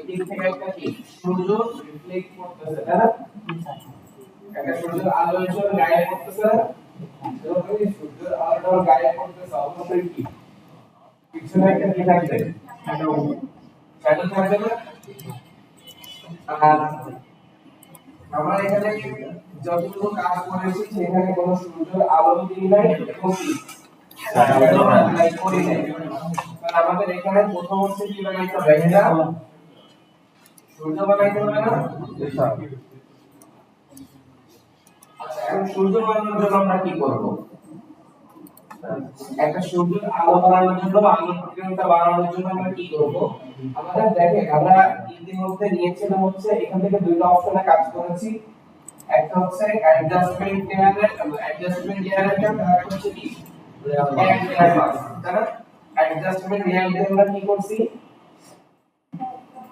দিক থেকে একটা কি সূর্য রিফ্লেক্ট করতেছে তাই না একটা সূর্যের আলো এসে গায়ে পড়তেছে যখন এই সূর্যের আলোটা গায়ে পড়তেছে অবশ্যই কি পিছনে একটা কি থাকবে শ্যাডো থাকবে না আর আমরা এখানে যতটুকু কাজ করেছি সেখানে কোনো সূর্যের আলো দিই নাই এবং কি লাইট করি নাই কারণ আমাদের এখানে প্রথম হচ্ছে কি বানাইতে হবে এটা সূর্য বানাইতে হবে না আচ্ছা এখন সূর্য বানানোর জন্য আমরা কি করব একটা সূর্যের আলো বানানোর জন্য আলোর প্রতিরোধটা বাড়ানোর জন্য আমরা কি করব আমাদের দেখেন আমরা ইতিমধ্যে নিয়েছিলাম হচ্ছে এখান থেকে দুইটা অপশনে কাজ করেছি একটা হচ্ছে অ্যাডজাস্টমেন্ট লেয়ারের কাজ আর হচ্ছে কি অ্যাডজাস্টমেন্ট লেয়ার দিয়ে আমরা কি করছি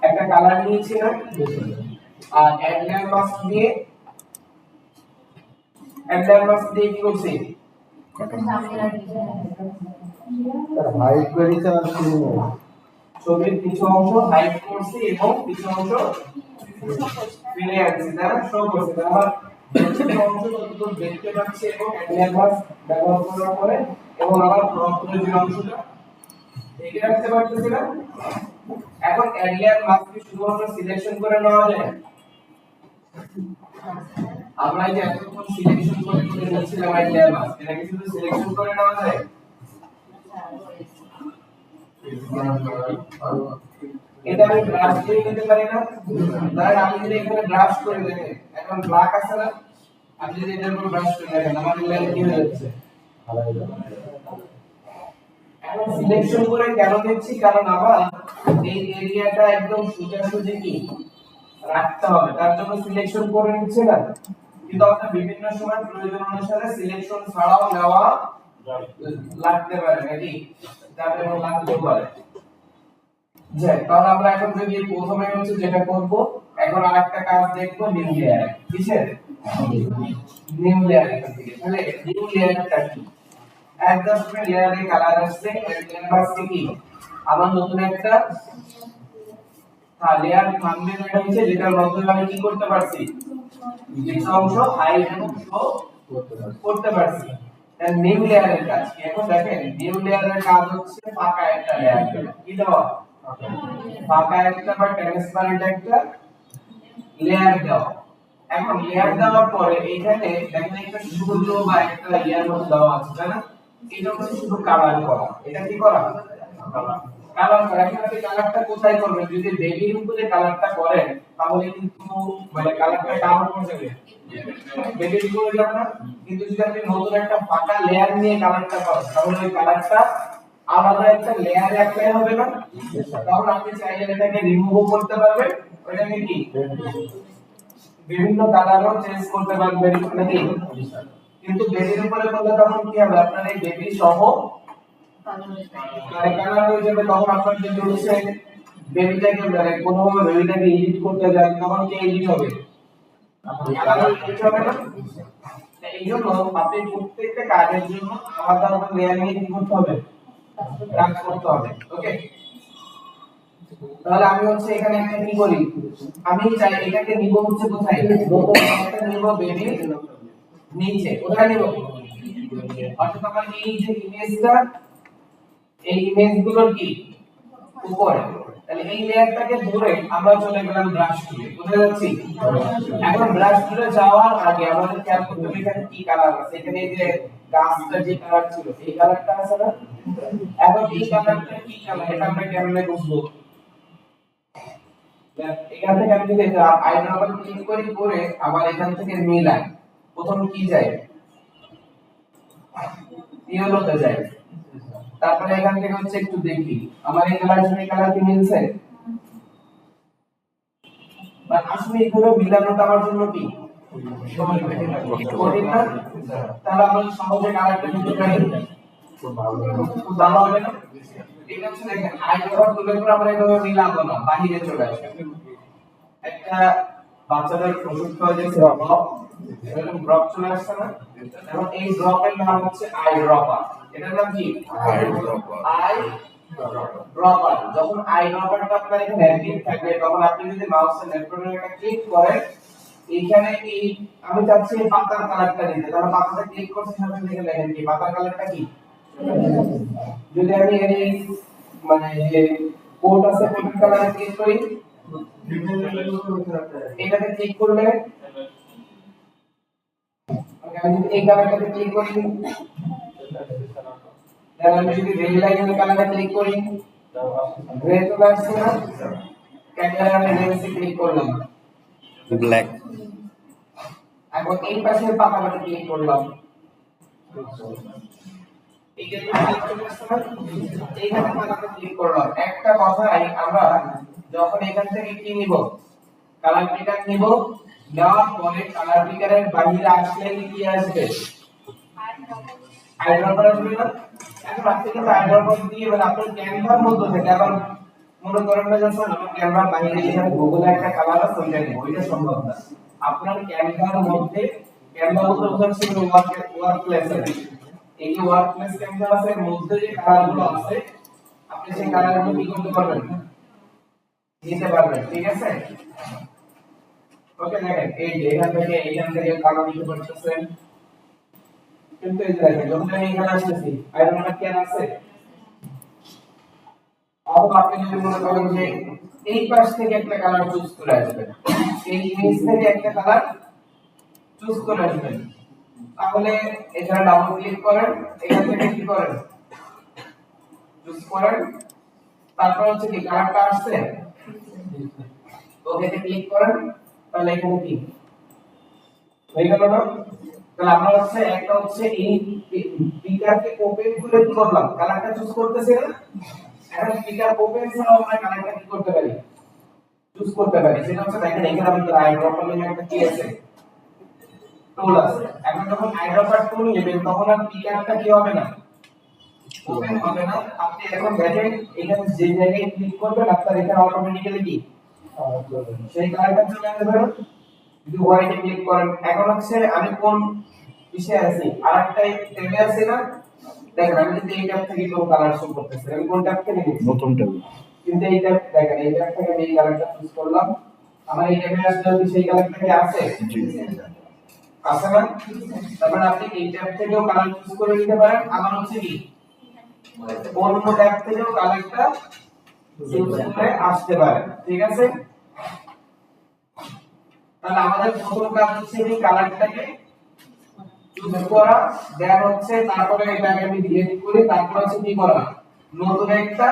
একটা কালার নিয়েছি না আর অ্যাড লেয়ার মাস্ক দিয়ে কি করছি হাইট করেছে আর ছবির কিছু অংশ হাইড করছি এবং কিছু অংশ ফিরে আনছি তারা শো করছি তারা কিছু অংশ যতটুকু দেখতে পাচ্ছি এবং অ্যাডভান্স ব্যবহার করার পরে এবং আবার প্রয়োজনীয় অংশটা দেখে রাখতে পারতেছি না এখন অ্যাডলার মাস্ককে শুধুমাত্র সিলেকশন করে নেওয়া যায় আমরা যে এতক্ষণ সিলেকশন করে নিচ্ছিলাম অ্যাডলার মাস্ক এটাকে শুধু সিলেকশন করে নেওয়া যায় এটা আমি ব্রাশ দিয়ে নিতে পারি না ধরেন আমি যদি এখানে ব্রাশ করে দেখেন এখন ব্ল্যাক আছে না আপনি যদি এটার উপর ব্রাশ করে দেখেন আমার লাইন কি হয়ে যাচ্ছে এখন সিলেকশন করে কেন দিচ্ছি কারণ আবার এই এরিয়াটা একদম সোজাসুজি কি রাখতে হবে তার জন্য সিলেকশন করে নিচ্ছে না কিন্তু আপনার বিভিন্ন সময় প্রয়োজন অনুসারে সিলেকশন ছাড়াও নেওয়া লাগতে পারে নাকি যাতে লাগতে পারে তাহলে আমরা এখন যদি প্রথমে হচ্ছে যেটা করব এখন আরেকটা কাজ দেখব নিউ লেয়ার কিসের নিউ লেয়ার থেকে তাহলে নিউ লেয়ারটা কি অ্যাডজাস্টমেন্ট লেয়ারে কালার আসছে ক্যানভাসে কি আবার নতুন একটা লেয়ার থাম্বনেল এটা হচ্ছে যেটার মাধ্যমে আমি কি করতে পারছি কিছু অংশ হাইড এবং শো করতে পারছি তাহলে নিউ লেয়ারের কাজ কি এখন দেখেন নিউ লেয়ারের কাজ হচ্ছে ফাঁকা একটা লেয়ার কি দেওয়া ফাঁকা একটা বা ট্রান্সপারেন্ট একটা লেয়ার দেওয়া এখন লেয়ার দেওয়ার পরে এইখানে দেখেন একটা সূর্য বা একটা লেয়ার মতো দেওয়া আছে তাই না এটা হচ্ছে শুধু কালার করা এটা কি করা কালার করা এখন আপনি কালারটা কোথায় করবেন যদি বেবির উপরে কালারটা করেন তাহলে কিন্তু মানে কালারটা কাভার করে যাবে বেবির উপরে যাবে না কিন্তু যদি আপনি নতুন একটা ফাঁকা লেয়ার নিয়ে কালারটা করেন তাহলে ওই কালারটা আলাদা একটা লেয়ারে অ্যাপ্লাই হবে না তখন আপনি চাইলে এটাকে রিমুভ করতে পারবেন ওটাকে কি বিভিন্ন কালারও চেঞ্জ করতে পারবেন নাকি কিন্তু বেবির উপরে করলে তখন কি হবে আপনার এই বেবি সহ কালার হয়ে যাবে তখন আপনার যদি হচ্ছে বেবিটাকে মানে কোনোভাবে বেবিটাকে এডিট করতে যান তখন কি এডিট হবে কালার এডিট হবে না এই জন্য আপনি প্রত্যেকটা কাজের জন্য আলাদা আলাদা লেয়ার নিয়ে কি করতে হবে কাজ করতে হবে ওকে তাহলে আমি হচ্ছে এখানে একটা কি করি আমি চাই এটাকে নিব হচ্ছে কোথায় নতুন একটা নিব বেবি নিচে কোথায় নিব অর্থাৎ আমার এই যে ইমেজটা এই ইমেজগুলোর কি উপরে তাহলে এই লেয়ারটাকে ধরে আমরা চলে গেলাম ব্রাশ টুলে কোথায় যাচ্ছি এখন ব্রাশ টুলে যাওয়ার আগে আমাদের খেয়াল করতে হবে এখানে কি কালার আছে এখানে এই যে গাছটা যে কালার ছিল এই কালারটা আছে না এখন এই কালারটা কি কালার এটা আমরা কেমনে বুঝবো এখান থেকে আমি যদি আইড্রপার ক্লিক করি করে আবার এখান থেকে মিলাই প্রথম কি যায় ইয়েলোতে যায় তারপরে এখান থেকে হচ্ছে একটু দেখি আমার এই কালার সাথে কালার কি মিলছে বা আসলে এগুলো মিলানোটা আমার জন্য কি কঠিন না তাহলে আমরা সহজে কালারটা নিতে পারি খুব ভালো হবে না এটা হচ্ছে দেখেন আইড্রপার তুলে করে আমরা এভাবে মিলাবো না বাহিরে চলে আসবে একটা বাচ্চাদের ওষুধ খাওয়া যে ড্রপ এরকম ড্রপ চলে আসছে না এবং এই ড্রপের নাম হচ্ছে আই ড্রপার এটার নাম কি আই ড্রপার। যখন আই ড্রপারটা আপনার এখানে অ্যাক্টিভ থাকবে তখন আপনি যদি মাউসের লেফট বাটনে একটা ক্লিক করেন এইখানে এই আমি চাচ্ছি এই পাতার কালারটা দিতে, তাহলে পাতাতে ক্লিক করছি সাথে সাথে দেখেন কি পাতার কালারটা কি। যদি আমি এই মানে যে কোড আছে কোডের কালারে ক্লিক করি এটাতে ক্লিক করলে ওকে আমি যদি এই কালারটাতে ক্লিক করি তাহলে আমি যদি রেড লাইনের কালারে ক্লিক করি রেড চলে আসছে না, ক্যামেরা আমি রেডে ক্লিক করলাম ব্ল্যাক। এখন এই পাশের পাতাটাতে ক্লিক করলাম এইটা ক্লিক চলে আসছে না, এইখানে পাতাতে ক্লিক করলাম। একটা কথাই আমরা যখন এখান থেকে কি নিব কালার পিকার নিব, নেওয়ার পরে কালার পিকারের বাইরে আসলে কি আসবে আইড্রপার আসবে না। এখন আপনি কিন্তু আইড্রপার দিয়ে মানে আপনার ক্যানভার মধ্যে থেকে আবার মনে করেন না যখন আমার ক্যানভার বাইরে এখানে গুগলে একটা কালার আছে ওইটা নিব, ওইটা সম্ভব না। আপনার ক্যানভার মধ্যে ক্যানভার মধ্যে হচ্ছে ওয়ার্ক প্লেস আছে, এই যে ওয়ার্ক প্লেস ক্যানভার আছে এর মধ্যে যে কালারগুলো আছে আপনি সেই কালারগুলো কি করতে পারবেন নিতে পারবেন, ঠিক আছে। ওকে দেখেন এই যে এখান থেকে কালার নিতে পারতেছেন, কিন্তু এই যে দেখেন যখন আমি এখানে আসতেছি আইড্রপার কেন আছে আর আপনি যদি মনে করেন যে এই পাশ থেকে একটা কালার চুজ করে আসবেন, এই ইমেজ থেকে একটা কালার চুজ করে আসবেন, তাহলে এখানে ডাবল ক্লিক করেন, এখান থেকে কি করেন চুজ করেন, তারপর হচ্ছে কি কালারটা আসছে ওকেতে ক্লিক করেন, তাহলে এখানে কি হয়ে গেল না। তাহলে আমরা হচ্ছে একটা হচ্ছে এই পিকারকে ওপেন করে কি করলাম কালারটা চুজ করতেছি না, এখন পিকার ওপেন ছাড়াও আমরা কালারটা কি করতে পারি চুজ করতে পারি। সেটা হচ্ছে দেখেন এখানে আমাদের আইড্রপার নামে একটা কি আছে টুল আছে। এখন যখন আইড্রপার টুল নেবেন তখন আর পিকারটা কি হবে না ওপেন হবে না। আপনি এখন দেখেন এখানে যে জায়গায় ক্লিক করবেন আপনার এখানে অটোমেটিক্যালি কি সেই কালারটা চলে আসবে না। যদি হোয়াইটে ক্লিক করেন এখন হচ্ছে আমি কোন বিষয়ে আছি আরেকটা ট্যাবে আছি না, দেখেন আমি যদি এই ট্যাব থেকে কোন কালার শো করতেছি আমি কোন ট্যাব থেকে নিচ্ছি নতুন ট্যাব। কিন্তু এই ট্যাব দেখেন এই ট্যাব থেকে আমি এই কালারটা চুজ করলাম, আমার এই ট্যাবে আসলে কি সেই কালারটা কি আছে আছে না। তারপরে আপনি এই ট্যাব থেকেও কালার চুজ করে নিতে পারেন, আবার হচ্ছে কি অন্য ট্যাব থেকেও কালারটা চুজ করে আসতে পারে, ঠিক আছে। তাহলে আমাদের প্রথম কাজ হচ্ছে এই কালারটাকে চুজ করা, দেন হচ্ছে তারপরে এটাকে আমি ডিলিট করি, তারপর হচ্ছে কি করা নতুন একটা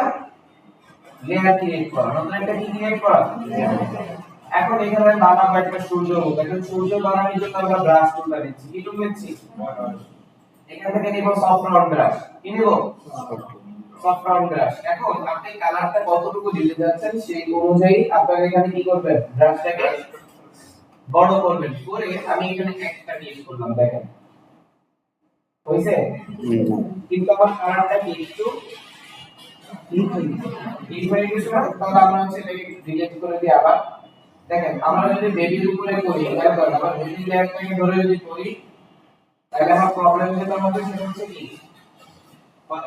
লেয়ার ক্রিয়েট করা, নতুন একটা কি ক্রিয়েট করা। এখন এখানে বানাবো একটা সূর্য মুখ, এখন সূর্য বানানোর জন্য আমরা ব্রাশ টুলটা নিচ্ছি, কি টুল নিচ্ছি এখান থেকে নিব সফট রাউন্ড ব্রাশ, কি নিব সফট রাউন্ড ব্রাশ। এখন আপনি কালারটা কতটুকু দিতে যাচ্ছেন সেই অনুযায়ী আপনারা এখানে কি করবেন ব্রাশটাকে বড় করবেন, করে আমি এখানে একটা ক্লিক করলাম দেখেন হইছে, কিন্তু আমার কালারটা কি একটু ডিপ হয়ে গেছে না, তাহলে আমরা হচ্ছে এটাকে ডিলিট করে দিই। আবার দেখেন আমরা যদি বেবির উপরে করি একবার আবার বেবি লেয়ারটাকে ধরে যদি করি তাহলে আমার প্রবলেম যেটা হবে সেটা হচ্ছে কি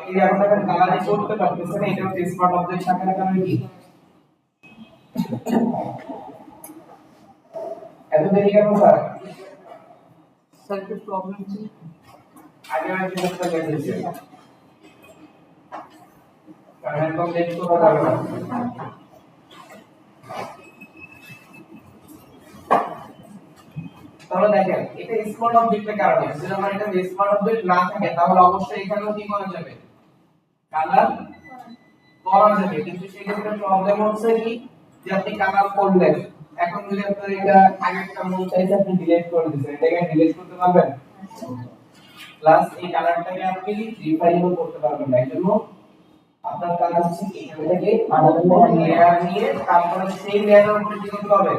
এই যে আমরা এখন কালারিং করতে পারতেছি না, এটা হচ্ছে স্মার্ট অবজেক্ট শাখার কারণে কি এত দেরি কেন স্যার सर्किट प्रॉब्लम थी। আগে আমি চেষ্টা করেছি কারণ একদম দেরি করা যাবে না। তাহলে দেখেন এটা স্মার্ট অবজেক্টের কারণে যদি আমার এটা স্মার্ট অবজেক্ট না থাকে তাহলে অবশ্যই এখানেও কি করা যাবে কালার করা যাবে, কিন্তু সেক্ষেত্রে প্রবলেম হচ্ছে কি যে আপনি কালার করলেন এখন যদি আপনার এটা আগেরটা মন চাইছে আপনি ডিলিট করে দিবেন, এটাকে ডিলিট করতে পারবেন প্লাস এই কালারটাকে আপনি রিফাইনও করতে পারবেন না। এজন্য আপনার কাজ হচ্ছে এখান থেকে আমাদের লেয়ার নিয়ে তারপরে সেই লেয়ারের উপরে কি করতে হবে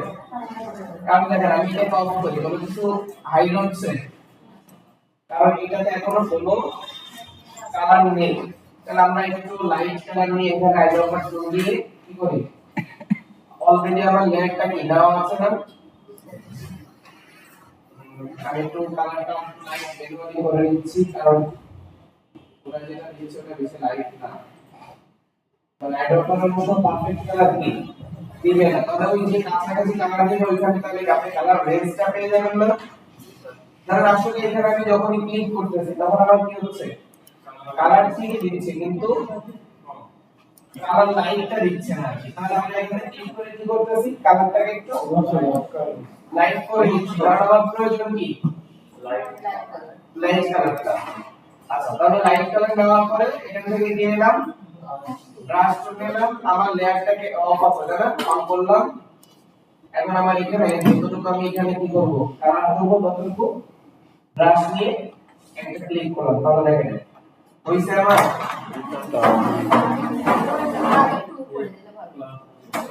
কারণ দেখেন আমি এটা কম করি বলে কিছু হাই হচ্ছে কারণ এটাতে এখনো কোনো কালার নেই, তাহলে আমরা একটু লাইট কালার নিয়ে এখানে আইড্রপার টুল দিয়ে কি করি অলরেডি আমার লেয়ারটা কি দেওয়া আছে না, আমি একটু কালারটা লাইট বের করে নিচ্ছি কারণ ওরা যেটা দিয়েছে ওটা বেশি লাইট না। মানে অ্যাডপ্টারের মতো পারফেক্ট কালার কি দিবে না, তাহলে ওই যে কাছাকাছি কালার দিলে ওইখানে তাহলে আপনি কালার রেঞ্জটা পেয়ে যাবেন না। ধরেন আসলে এখানে আমি যখনই ক্লিক করতেছি তখন আমার কি হচ্ছে, কালার ঠিকই দিচ্ছে কিন্তু কালার লাইটটা দিচ্ছে না। তাহলে আমরা এখানে ক্লিক করে কি করতেছি, কালারটাকে একটু লাইট করে দিচ্ছি, কারণ আমার প্রয়োজন কি লাইট কালারটা। আচ্ছা, তাহলে লাইট কালার নেওয়ার পরে এখান থেকে দিয়ে দিলাম ব্রাশ করে নিলাম, আমার লেয়ারটাকে অফ আছে তাই না, অন করলাম। এখন আমার এখানে যতটুকু আমি এখানে কি করব, কালার করব ততটুকু ব্রাশ নিয়ে একটা ক্লিক করলাম, তাহলে দেখেন হইছে আমার।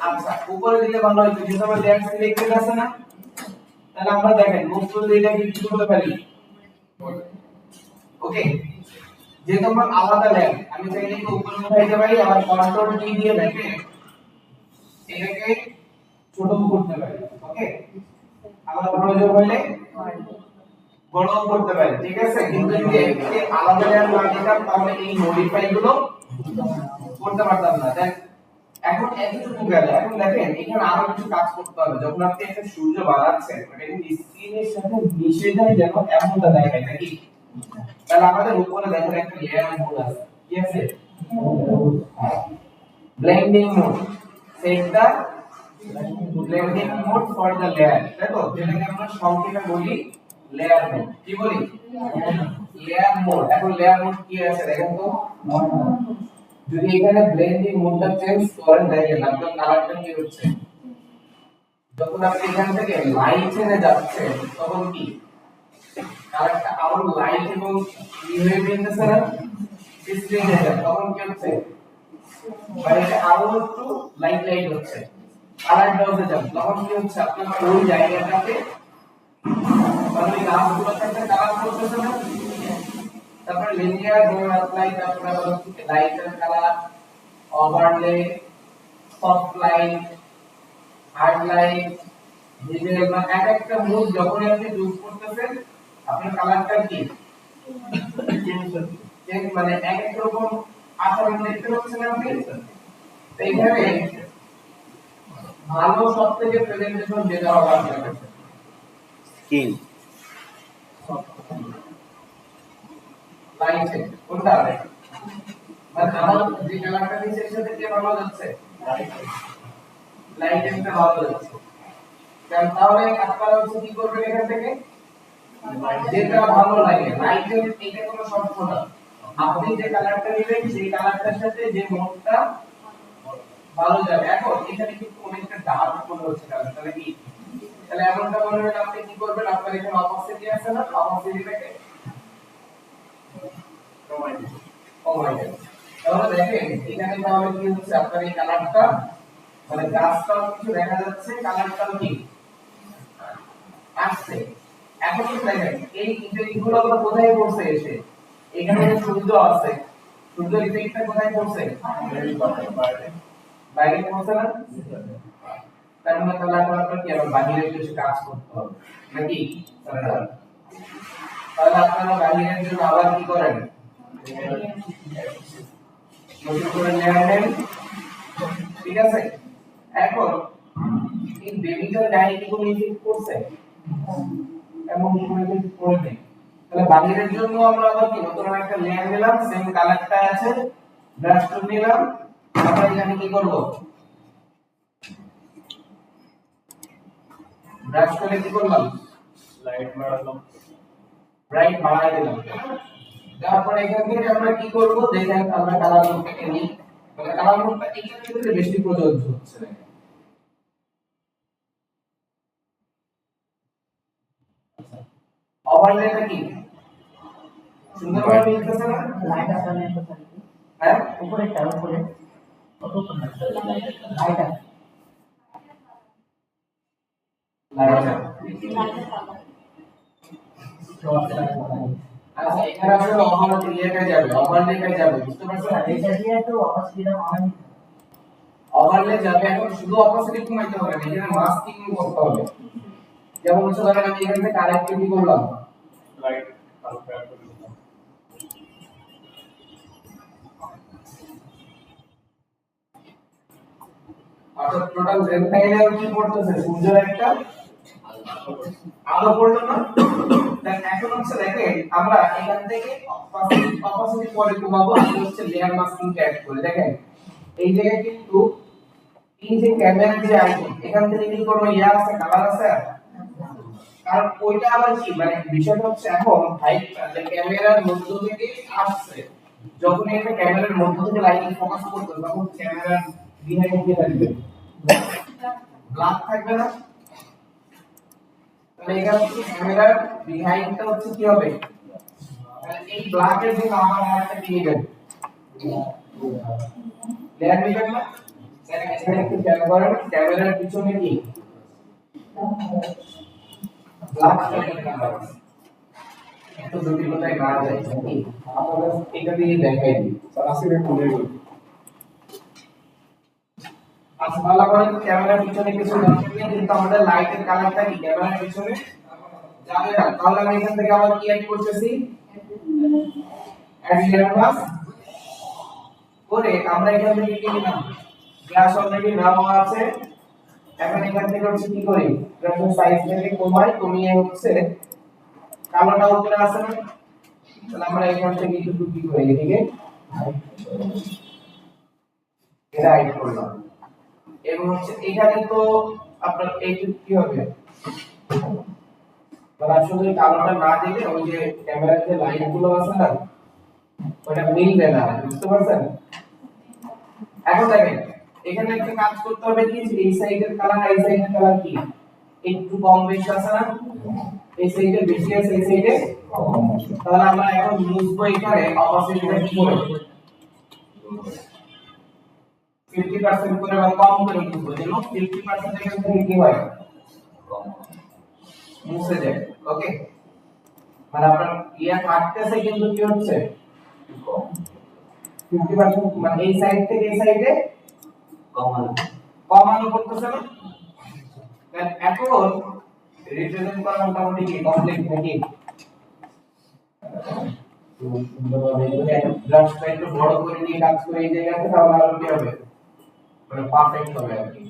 আচ্ছা, উপরে দিলে ভালো হইতো, যেহেতু আমার লেয়ার সিলেক্টেড আছে না, তাহলে আমরা দেখেন মুভ টুল দিয়ে এটাকে কি করতে পারি। ওকে, যেহেতু আমার আলাদা লেয়ার, আমি চাইলে একটু উপরে উঠাইতে পারি, আবার কন্ট্রোল কি দিয়ে দেখে এটাকে ছোট করতে পারি। ওকে, আবার প্রয়োজন হলে বড় করতে পারি, ঠিক আছে। কিন্তু যদি এটাকে আলাদা লেয়ার না দিতাম তাহলে এই মডিফাই গুলো করতে পারতাম না। দেন এখন এতটুকু গেল, এখন দেখেন এখানে আরো কিছু কাজ করতে হবে। যখন আপনি একটা সূর্য বানাচ্ছেন মানে স্ক্রিনের সাথে মিশে যায় যেন এমনটা দেখায় নাকি। তাহলে আমাদের উপরে দেখেন একটা লেয়ার মোড আছে, কি আছে, blending mode. Set the blending mode for the layer, তাই তো, যেটাকে আমরা সংক্ষেপে বলি লেয়ার মোড। কি বলি, লেয়ার মোড। এখন লেয়ার মোড কি আছে দেখেন তো, যদি এখানে ব্লেন্ডিং মোডটা চেঞ্জ করেন দেখেন আপনার কালারটা কি হচ্ছে। যখন আপনি এখান থেকে লাইট এনে যাচ্ছেন তখন কি কালারটা আরো লাইট এবং কি হয়ে যেতেছে না, ডিসপ্লে হয়ে যায়, তখন কি হচ্ছে মানে আরো একটু লাইট লাইট হচ্ছে, কালারটা হতে যাবে, তখন কি হচ্ছে আপনার ওই জায়গাটাতে মানে গাছগুলোতে একটা কালার করতেছে না। তারপরে লিনিয়ার ডোর অ্যাপ্লাই, তারপরে আবার লাইটের colour, overlay, soft light, hard light, visual, মানে এক একটা মুড যখন আপনি ইউজ করতেছেন আপনার কালারটা কি চেঞ্জ মানে এক এক রকম আচরণ দেখতে পাচ্ছেন আপনি। তো এইভাবে ভালো সবথেকে প্রেজেন্টেশন যেটা হবে আপনার কাছে কি লাইটে কোনটা হবে, মানে আমার যে কালারটা দিচ্ছে এর সাথে কি ভালো যাচ্ছে, লাইটিংটা ভালো যাচ্ছে। কারণ তাহলে আপনারা হচ্ছে কি করবেন, এখান থেকে যেটা ভালো লাগে লাইটের, এটা কোনো শর্ত না, আপনি যে কালারটা নেবেন সেই কালারটার সাথে যে মোডটা ভালো যাবে। এখন এখানে কিন্তু অনেকটা ডার্ক মনে হচ্ছে কালার, তাহলে কি, তাহলে এমনটা মনে হলে আপনি কি করবেন, আপনার এখানে অপসিটি আছে না, অপসিটিটাকে কমাই দেবেন। তাহলে দেখেন এখানে তাহলে কি হচ্ছে, আপনার এই কালারটা মানে গাছটাও কিছু দেখা যাচ্ছে, কালারটাও কি আসছে। এখন কি দেখেন এই ইফেক্টগুলো আমরা কোথায় পড়ছে এসে, এখানে যে সূর্য আছে, সূর্যের ইফেক্টটা কোথায় পড়ছে, বাইরে পড়ছে না। তার মানে তাহলে আপনার কি আবার বাহিরে কিছু কাজ করতে হবে নাকি, তাহলে আপনারা বাহিরের জন্য আবার কি করেন, নতুন করে লেয়ার নেন, ঠিক আছে। এখন এই বেবিটার গায়ে কি কোনো ইফেক্ট করছে, এমন কোনো ইফেক্ট করে নেই। তাহলে বাহিরের জন্য আমরা আবার কি নতুন একটা লেয়ার নিলাম, সেম কালারটা আছে, ব্রাশ টুল নিলাম, আমরা এখানে কি করব, ব্রাশ করে কি করলাম, লাইট বাড়ালাম, ব্রাইট বাড়ায় দিলাম। তারপর এখান থেকে আমরা কি করব, দেখেন আমরা কালার মোডটাকে নিই, তাহলে কালার মোডটা এখানে ক্ষেত্রে বেশি প্রযোজ্য হচ্ছে। ওভারলেটা কি সুন্দরভাবে মিলতেছে না, লাইট আসার তো থাকে হ্যাঁ উপরে টার উপরে কত সুন্দর লাইট আছে আচ্ছা এখানে আসলে ওভারলেটা যাবে, ওভারলেটা যাবে, বুঝতে পারছেন, এটা দিয়ে তো অসুবিধা হয় না। ওভারলে যাবে। এখন শুধু অপোজিট কমাইতে হবে না, এখানে মাস্কিং করতে হবে। যেমন হচ্ছে ধরেন আমি এখান থেকে আরেকটু কি করলাম, লাইট হালকা করে দিলাম, অর্থাৎ টোটাল রেক্টাঙ্গেল কি পড়তেছে সূর্যের একটা আলো পড়লো না। দেন এখন হচ্ছে দেখেন আমরা এখান থেকে অপাসিটি পরে কমাবো, আগে হচ্ছে লেয়ার মাস্কিং অ্যাড করে দেখেন এই জায়গায় কিন্তু এই যে ক্যামেরা যে আইকন এখান থেকে কি করব ইয়া আছে কালার আছে, কারণ ওইটা আবার কি মানে বিষয়টা হচ্ছে এখন হাইটটা যে ক্যামেরার মধ্য থেকে আসছে, যখন এটা ক্যামেরার মধ্য থেকে লাইটিং ফোকাস করতে তখন ক্যামেরার বিহাইন্ড কি থাকবে ব্ল্যাক থাকবে না। তাহলে এখানে হচ্ছে ক্যামেরার বিহাইন্ডটা হচ্ছে কি হবে, তাহলে এই ব্ল্যাকের জন্য আমার একটা কি নেবেন লেয়ার নেবেন না। এখানে একটু খেয়াল করেন ক্যামেরার পিছনে কি ব্ল্যাক কালার একটু জটিলতায় না যায় নাকি আপনারা এটা দিয়ে দেখাই দিই আসলে খুলে গেল। আচ্ছা ভালো করে ক্যামেরার পিছনে কিছু দরকার নেই, কিন্তু আমাদের লাইটের কালারটা কি ক্যামেরার পিছনে যাবে না। তাহলে আমি এখান থেকে আবার কি অ্যাড করতেছি অ্যাড লেয়ার মাস্ক করে আমরা এখান থেকে কি নিলাম গ্লাস অলরেডি নেওয়া আছে। এখন এখান থেকে হচ্ছে কি করি গ্লাসের সাইজটাকে কমিয়ে হচ্ছে কালোটা উপরে আসে না, তাহলে আমরা এখান থেকে একটু কি করি এদিকে এটা হাইড করলাম। এবং হচ্ছে এখানে তো আপনার এইটুকু কি হবে মানে আসলে কালোটা না দিলে ওই যে ক্যামেরার যে লাইন গুলো আছে না ওটা মিলবে না, বুঝতে পারছেন। এখন দেখেন এখানে একটা কাজ করতে হবে কি এই সাইডের কালার এই সাইডের কালার কি একটু কম বেশি আছে না, এই সাইডে বেশি আছে এই সাইডে কম আছে। তাহলে আমরা এখন মুছবো এখানে অপাসিটিটা কি করে 50% করে বা কম করে মুছবো, যেন 50% এখান থেকে কি হয় মুছে যায়। ওকে মানে আপনার ইয়া কাটতেছে কিন্তু কি হচ্ছে 50% মানে এই সাইড থেকে এই সাইডে কমানো করতেছে না। দেন এখন রিপ্রেজেন্ট করা মোটামুটি কি কমপ্লিট নাকি সুন্দরভাবে যদি একটা ব্রাশটা একটু বড় করে নিয়ে কাজ করে এই জায়গাতে তাহলে আরো কি হবে মানে পারফেক্ট হবে আর কি।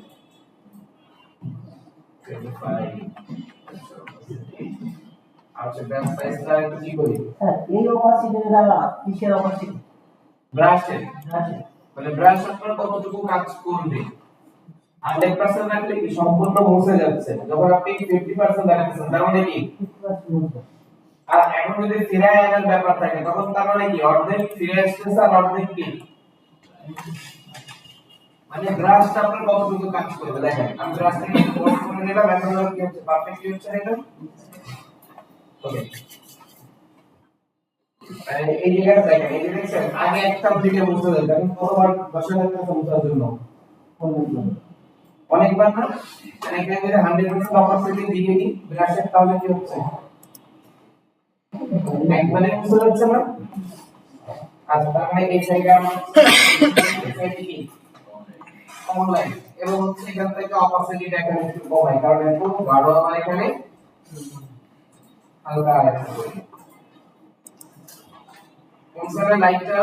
আচ্ছা ব্রাশ সাইজটা একটু কি করি স্যার এই অপাসিটিটা কিসের অপাসিটি? ব্রাশের মানে ব্রাশ আপনার কতটুকু কাজ করবে 100% রাখলে কি সম্পূর্ণ মুছে যাচ্ছে, যখন আপনি 50% রাখছেন তার মানে কি আর এখন যদি ফিরায় আনার ব্যাপার থাকে তখন তার মানে কি অর্ধেক ফিরে আসতেছে আর অর্ধেক কি মানে ব্রাশটা আপনার কতটুকু কাজ করবে দেখেন আমি ব্রাশটাকে বড় করে নিলাম এখন কি হচ্ছে পারফেক্টলি হচ্ছে এটা। ওকে এই জায়গাটা দেখেন এই যে দেখছেন আগে একটা দিকে মুছে দিতে এখন কতবার বসে থাকতে মুছার জন্য অনেকবার না, মানে এখানে যদি 100% অপাসিটি দিয়ে দিই ব্রাশের তাহলে কি হচ্ছে একবারে মুছে যাচ্ছে না। আচ্ছা তার মানে এই জায়গায় আমার এই সাইডে কি কমন লাইন এবং হচ্ছে এখান থেকে অপাসিটিটা এখানে একটু কমাই কারণ একটু গাঢ় আমার এখানে হালকা আছে কোনসারে লাইটটা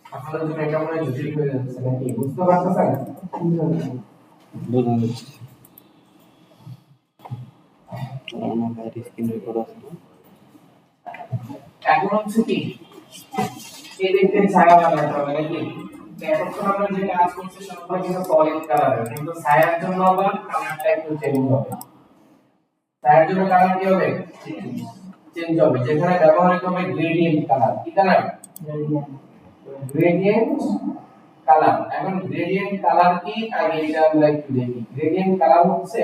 আপনাদের জন্য এটা মনে হয় জটিল হয়ে যাচ্ছে নাকি বুঝতে পারতেছেন বোঝা যাচ্ছে আমার বাইরে স্ক্রিন রেকর্ড আছে এখন হচ্ছে কি এই দেখতে ছায়া বানাতে হবে নাকি এতক্ষণ আমরা যে কাজ করছি সবগুলো কিন্তু সলিড কালারের, কিন্তু ছায়ার জন্য আবার কালারটা একটু চেঞ্জ হবে। ছায়ার জন্য কালার কি হবে চেঞ্জ হবে, যেখানে ব্যবহৃত হবে গ্রেডিয়েন্ট কালার। কি কালার গ্রেডিয়েন্ট কালার। এখন গ্রেডিয়েন্ট কালার কি আগে এটা আমরা একটু দেখি। গ্রেডিয়েন্ট কালার হচ্ছে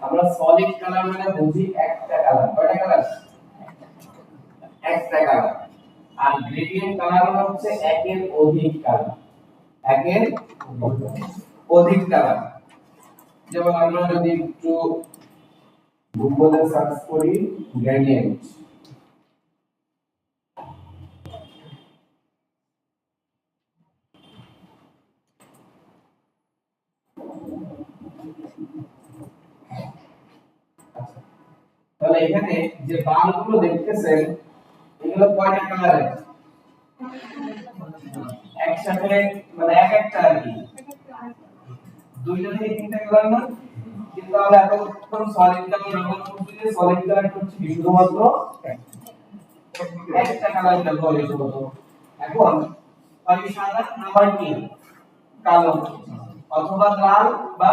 আমরা সলিড কালার মানে বুঝি একটা কালার, কয়টা কালার একটা কালার, আর গ্রেডিয়েন্ট কালার হচ্ছে একের অধিক কালার, একের অধিক কালার। যেমন আমরা যদি একটু গুগলে সার্চ করি গ্রেডিয়েন্ট তাহলে এখানে যে বারগুলো দেখতেছেন এগুলো কয়টা কালারের একসাথে মানে এক একটা আর কি দুইটা থেকে তিনটা কালার না, কিন্তু আমরা এতক্ষণ সলিড কালার ব্যবহার করছি যে সলিড কালার হচ্ছে কি শুধুমাত্র একটা কালার ব্যবহার হতো। এখন হয় সাদা না হয় কি কালো অথবা লাল বা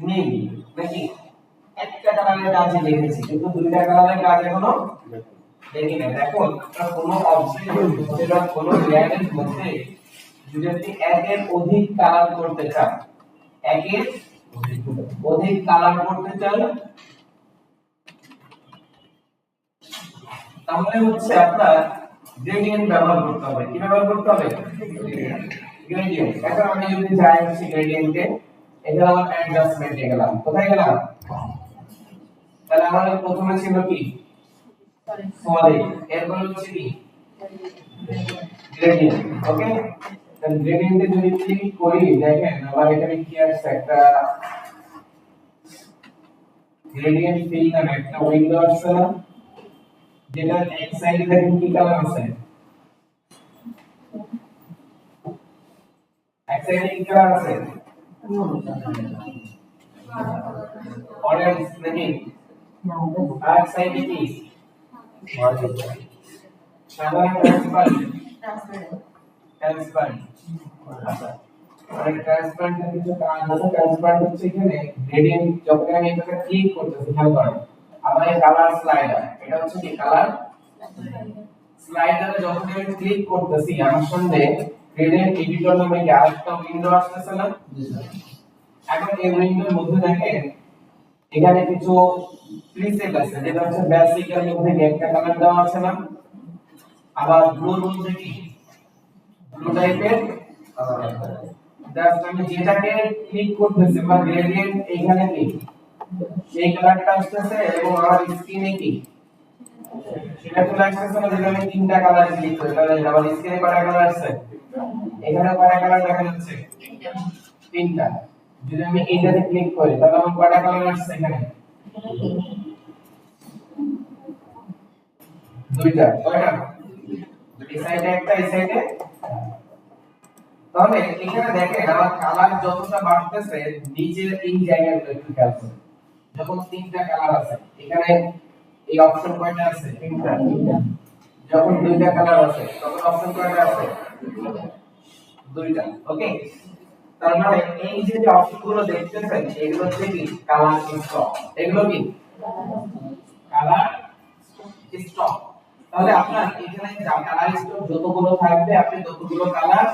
নীল, নাকি একটা কালারের কাজ দেখেছি কিন্তু দুইটা কালারের কাজ এখনো দেখি না। এখন আপনার কোনো অবজেক্টের মধ্যে বা কোনো লেয়ারের মধ্যে যদি আপনি একের অধিক কালার করতে চান, একের অধিক কালার করতে চান, তাহলে হচ্ছে আপনার গ্রেডিয়েন্ট ব্যবহার করতে হবে। কি ব্যবহার করতে হবে? গ্রেডিয়েন্ট। এখন আমি যদি যাই হচ্ছে গ্রেডিয়েন্টে, এটা আমার অ্যাডজাস্টমেন্টে গেলাম, কোথায় গেলাম? তাহলে আমাদের প্রথমে ছিল কি সলিড, এরপর হচ্ছে কি গ্রেডিয়েন্ট। ওকে, তাহলে গ্রেডিয়েন্টে যদি ক্লিক করি দেখেন আবার এখানে কি আসছে, একটা গ্রেডিয়েন্ট ফিল নামে একটা উইন্ডো আসছে না, যেটা এক সাইডে দেখেন কি কালার আছে, এক সাইডে কি কালার আছে? অরেঞ্জ নাকি? আর সাইডে কি সাদা ট্রান্সপারেন্ট? ট্রান্সপারেন্ট। আচ্ছা, মানে ট্রান্সপারেন্ট এর কিছু কাজ আছে। ট্রান্সপারেন্ট হচ্ছে এখানে গ্রেডিয়েন্ট যখন আমি এটাকে ক্লিক করতেছি, খেয়াল করেন আমার এই কালার স্লাইডার, এটা হচ্ছে কি কালার স্লাইডারে যখন আমি ক্লিক করতেছি আমার সামনে গ্রেডিয়েন্ট এডিটর নামে কি আরেকটা উইন্ডো আসতেছে না? এখন এই উইন্ডোর মধ্যে দেখেন এখানে কিছু প্রিসেট আছে, যেটা হচ্ছে বেসিক এর মধ্যে একটা কালার দেওয়া আছে না, আবার ব্লুর মধ্যে কি ব্লু টাইপের জাস্ট আমি যেটাকে ক্লিক করতেছি বা গ্রেডিয়েন্ট এইখানে কি সেই কালারটা আসতেছে এবং আমার স্ক্রিনে কি সেটা চলে আসতেছে না, যেটা আমি তিনটা কালার ক্লিক করি তাহলে আমার স্ক্রিনে কয়টা কালার আসছে? এখানে কয়টা কালার দেখা যাচ্ছে? তিনটা। যদি আমি এইটাতে ক্লিক করি তাহলে আমার কয়টা কালার আসছে? এখানে দুইটা। কয়টা? এই সাইডে একটা, এই সাইডে। তাহলে এখানে দেখেন আমার কালার যতটা বাড়তেছে নিচের এই জায়গাগুলো একটু খেয়াল করুন। যখন তিনটা কালার আছে এখানে এই অপশন কয়টা আছে? তিনটা। যখন দুইটা কালার আছে তখন অপশন কয়টা আছে? দুইটা। ওকে, তার মানে এই যে অপশনগুলো দেখতেছেন এগুলো হচ্ছে কি কালার স্টক। এগুলো কি কালার স্টক। তাহলে আপনার এখানে যা কালার স্টক যতগুলো থাকবে আপনি ততগুলো কালার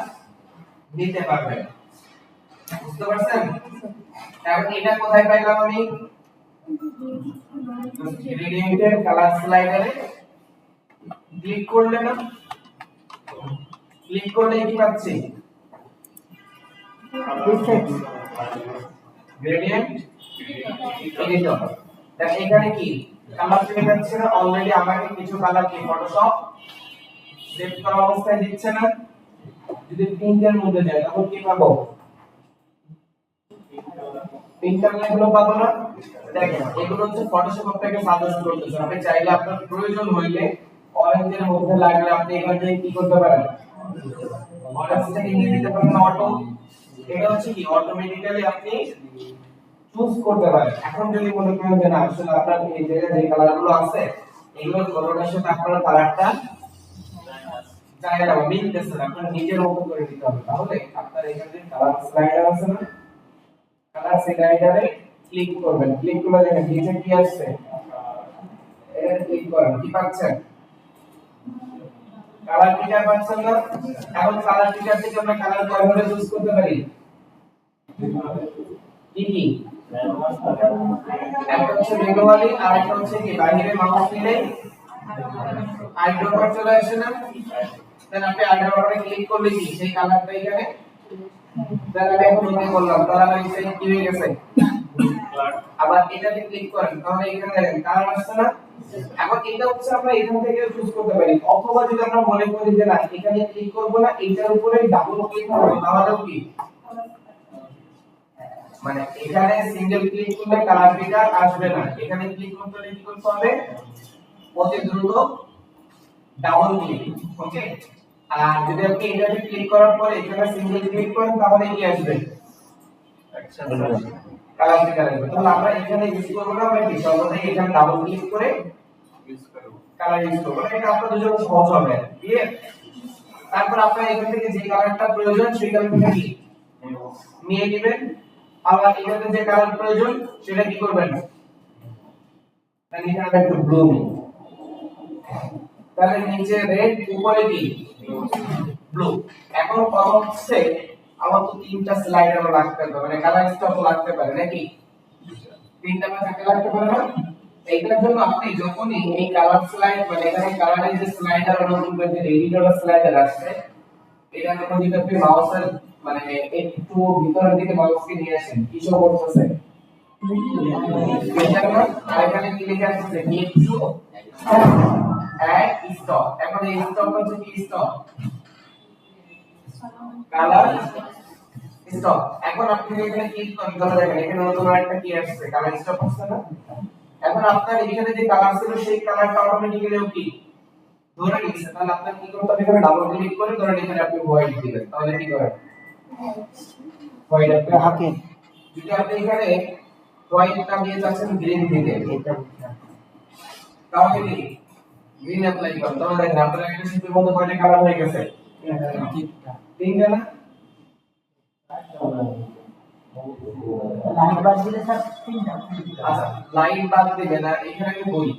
নিতে পারবেন। বুঝতে পারছেন? এখন এটা কোথায় পাইলাম আমি? গ্রেডিয়েন্টের কালার স্লাইডারে ক্লিক করলে না, ক্লিক করলে কি পাচ্ছি? Gradient editor. দেখেন এখানে কি কালার পেয়ে যাচ্ছে না, অলরেডি আমাকে কিছু কালার কি ফটোশপ সেভ করা অবস্থায় দিচ্ছে না। যদি প্রিন্টের মধ্যে যাই তখন কি পাবো? প্রিন্টার লাইনগুলো পাবো না। দেখেন এগুলো হচ্ছে ফটোশপ আপনাকে সাজেস্ট করতেছে, আপনি চাইলে আপনার প্রয়োজন হইলে অরেঞ্জের মধ্যে লাগলে আপনি এখান থেকে কি করতে পারেন? অরেঞ্জ থেকে নিয়ে দিতে পারেন অটো। এটা হচ্ছে কি অটোমেটিক্যালি আপনি চুজ করতে পারেন। এখন যদি মনে করেন যে না আসলে আপনার এই জায়গায় যে কালারগুলো আছে এগুলো কোনোটার সাথে আপনার কালারটা যায় না, মিলতেছে না, আপনার নিজের মতো করে দিতে হবে। তাহলে আপনার এখানে কালার স্লাইডার আছে না, কালার স্লাইডারে ক্লিক করবেন। ক্লিক করলে দেখেন নিচে কি আসছে, এটা ক্লিক করেন, কি পাচ্ছেন? কালার পিকার পাচ্ছেন না। এখন কালার পিকার থেকে আমরা কালার কয়ভাবে চুজ করতে পারি? কি কি? একটা হচ্ছে ম্যানুয়ালি, আর একটা হচ্ছে কি বাইরে মাউস দিলে আইড্রপার চলে আসে না, দেন আপনি আইড্রপারে ক্লিক করলে কি সেই কালারটা এখানে দেন আমি এখন ওকে করলাম তাহলে আমার এই কি হয়ে গেছে? আবার এটাতে ক্লিক করেন তাহলে এখানে দেখেন কালার আসছে না। এখন এটা হচ্ছে আমরা এখান থেকে চুজ করতে পারি, অথবা যদি আমরা মনে করি যে না এখানে ক্লিক করব না, এইটার উপরে ডাবল ক্লিক করব তাহলেও কি মানে এখানে সিঙ্গেল ক্লিক করলে কালার পিকার আসবে না, এখানে ক্লিক করতে হলে কি করতে হবে? অতি দ্রুত ডাবল ক্লিক। ওকে, আর যদি আপনি এটাতে ক্লিক করার পরে এখানে সিঙ্গেল ক্লিক করেন তাহলে কি আসবে Action কালার ফিগার আসবে। তাহলে আমরা এখানে ইউজ করব না, আমরা কি সর্বদাই এখানে ডাবল ক্লিক করে use করবো। কালার ইউজ করব, এটা আপনাদের জন্য সহজ হবে। ক্লিয়ার? তারপর আপনারা এখান থেকে যে কালারটা প্রয়োজন সেই কালারটা কি নিয়ে নেবেন, আবার এখানে যে কালার প্রয়োজন সেটা কি করবেন, তাহলে এখানে আমরা একটু ব্লু নিই, তাহলে নিচে রেড, উপরে কি ব্লু। এখন কথা হচ্ছে আমার তো তিনটা স্লাইডারও লাগতে পারে, মানে কালার স্টপ লাগতে পারে নাকি, তিনটা বা চারটা লাগতে পারে না। এইটার জন্য আপনি যখনই এই কালার স্লাইড মানে এখানে কালারের যে স্লাইডার নতুন করে যে এডিটর স্লাইডার আসছে, এটা যখন যদি আপনি মাউসের মানে একটু ভিতরের দিকে মাউসকে নিয়ে আসেন, কি শো করতেছে আর এখানে কি লেখা আছে নিড টু অ্যাড স্টপ। এখন এই স্টপ হচ্ছে কি স্টপ, কালার স্টপ। এখন আপনি এখানে ক্লিক করেন তাহলে দেখেন এখানে নতুন একটা কি আসছে, কালার স্টপ আসছে না। এখন আপনার এখানে যে কালার ছিল সেই কালারটা অটোমেটিক্যালি কি ধরে নিচ্ছে, তাহলে আপনার কি করতে হবে, এখানে ডাবল ক্লিক করে ধরে এখানে আপনি হোয়াইট দিবেন, তাহলে কি করেন হোয়াইট আপনি ওকে যদি আপনি এখানে হোয়াইটটা দিয়ে যাচ্ছেন গ্রিন দিতে, তাহলে কি গ্রিন অ্যাপ্লাই করেন, তাহলে দেখেন আপনার একটা শিপের মধ্যে কয়টা কালার হয়ে গেছে, তিনটা না। লাইট বাদ দিলে স্যার তিনটা। আচ্ছা লাইন বাদ দিবেন না, এখানে আমি বলি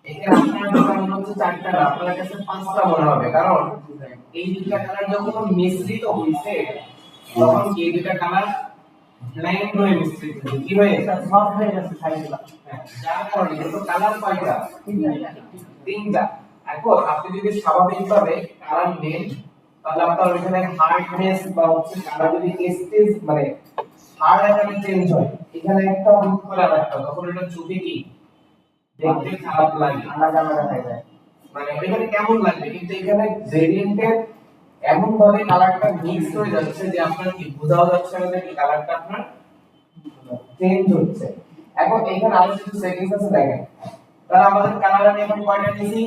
এখানে আপনার যখন মনে হচ্ছে চারটা না, আপনার কাছে পাঁচটা মনে হবে, কারণ এই দুইটা কালার যখন মিশ্রিত হইছে তখন এই দুইটা কালার ব্ল্যান্ড হয়ে মিশ্রিত হয়েছে, কি হয়ে স্যার সব হয়ে গেছে সাইডগুলো। যার কারণে কিন্তু কালার কয়টা, তিনটা। তিনটা। এখন আপনি যদি স্বাভাবিকভাবে কালার নেন তাহলে আপনার ওইখানে হার্ডনেস বা হচ্ছে কালার যদি স্টেজ মানে হার্ড আকারে চেঞ্জ হয়, এখানে একটা হুট করে আরেকটা, তখন এটা চোখে কি দেখতে খারাপ লাগে, আলাদা আলাদা হয়ে যায়। মানে এখানে কেমন লাগবে, কিন্তু এখানে গ্রেডিয়েন্টের এমন ভাবে কালারটা মিক্স হয়ে যাচ্ছে যে আপনার কি বোঝাও যাচ্ছে না যে কি কালারটা আপনার চেঞ্জ হচ্ছে। এখন এখানে আরো কিছু সেটিংস আছে দেখেন, তাহলে আমাদের কালার আমি এখন কয়টা নিয়েছি,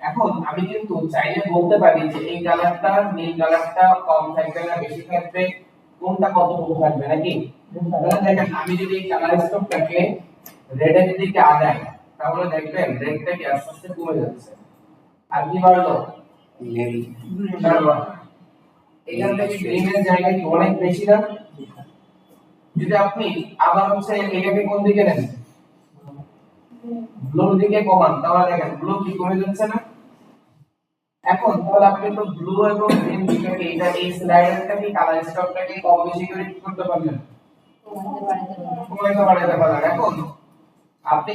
এখন আমি কিন্তু চাইলে বলতে পারি যে এই কালারটা নীল কালারটা কম থাকবে না বেশি থাকবে, কোনটা কতটুকু থাকবে নাকি। তাহলে দেখেন আমি যদি এই কালার স্টপটাকে রেড এর দিকে আগাই তাহলে দেখবেন রেডটা কি আস্তে আস্তে কমে যাচ্ছে, আর কি বাড়লো নেই বাড়লো। এখান থেকে গ্রিনের জায়গা কি অনেক বেশি না, যদি আপনি আবার হচ্ছে এটাকে কোন দিকে নেন ব্লুর দিকে কমান, তাহলে দেখেন ব্লু কি কমে যাচ্ছে না। এখন তাহলে আপনি তো ব্লু এবং গ্রিন দুটোকে এটা এই স্লাইডারটা কি কালার স্টপটাকে কম বেশি করে কি করতে পারবেন, কমাইতে বাড়াইতে পারবেন। এখন আপনি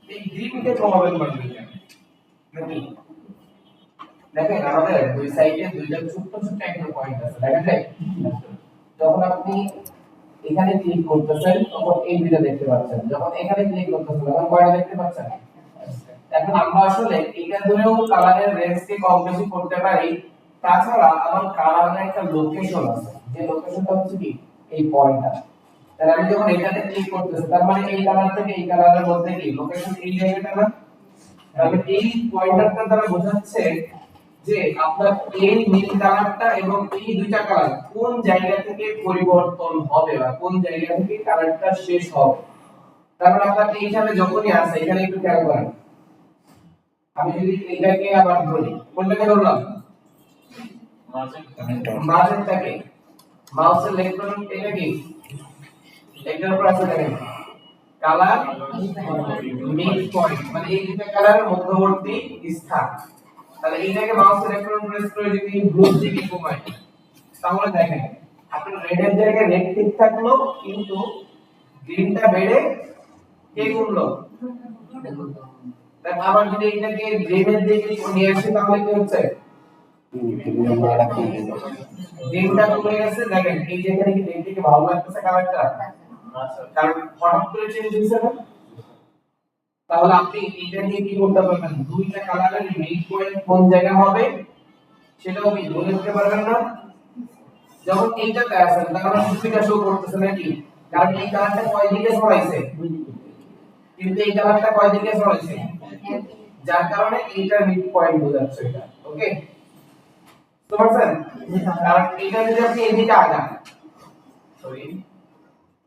এই গ্রিনকে কমাবেন পারবেন নাকি, দেখেন আমাদের দুই সাইডে দুইটা ছোট ছোট একটা পয়েন্ট আছে দেখেন, যখন আপনি এখানে ক্লিক করতেছেন তখন এই দুইটা দেখতে পাচ্ছেন, যখন এখানে ক্লিক করতেছেন তখন কয়টা দেখতে পাচ্ছেন। এখন আমরা আসলে এটা ধরেও কালারের রেঞ্জকে কম বেশি করতে পারি, তাছাড়া আমার কালারের একটা লোকেশন আছে, যে লোকেশনটা হচ্ছে কি এই পয়েন্টটা। তাহলে আমি যখন এটাতে ক্লিক করতেছি তার মানে এই কালার থেকে এই কালারের মধ্যে কি লোকেশন এই জায়গাটা না, তাহলে এই পয়েন্টারটা দ্বারা বোঝাচ্ছে যে আপনার এই নীল কালারটা এবং এই দুইটা কালার কোন জায়গা থেকে পরিবর্তন হবে বা কোন জায়গা থেকে কালারটা শেষ হবে। তারপর আপনার এইখানে যখনই আসে এখানে একটু খেয়াল করেন, আমি যদি এটাকে আবার ধরি, কোনটাকে ধরলাম মাঝেরটাকে, মাউসের লেফট বাটন এটা কি এটার উপর আছে দেখেন কালার মিড পয়েন্ট, মানে এই দুটো কালারের মধ্যবর্তী স্থান। তাহলে এইটাকে মাউসের লেফট বাটন প্রেস করে যদি ব্লু দিকে কমাই তাহলে দেখেন আপনার রেড এর জায়গায় রেড ঠিক থাকলো কিন্তু গ্রিনটা বেড়ে কে কমলো। তাহলে আবার যদি এটাকে গ্রিনের দিকে নিয়ে আসি তাহলে কি হচ্ছে, গ্রিনটা কমে গেছে। দেখেন এই যে এখানে কি দেখতে ভালো লাগতেছে কালারটা, কারণ হঠাৎ করে চেঞ্জ হয়েছে না। তাহলে আপনি এটা দিয়ে কি করতে পারবেন, দুইটা কালারের মিড পয়েন্ট কোন জায়গা হবে সেটাও আপনি বলে দিতে পারবেন না। যখন এইটাতে আসেন তখন দুইটা শো করতেছে নাকি, কারণ এই কালারটা কয় দিকে ছড়াইছে, কিন্তু এই কালারটা কয় দিকে ছড়াইছে, যার কারণে এইটা মিড পয়েন্ট বোঝাচ্ছে এটা। ওকে তো পারছেন কারণ এটা যদি আপনি এদিকে আগান সরি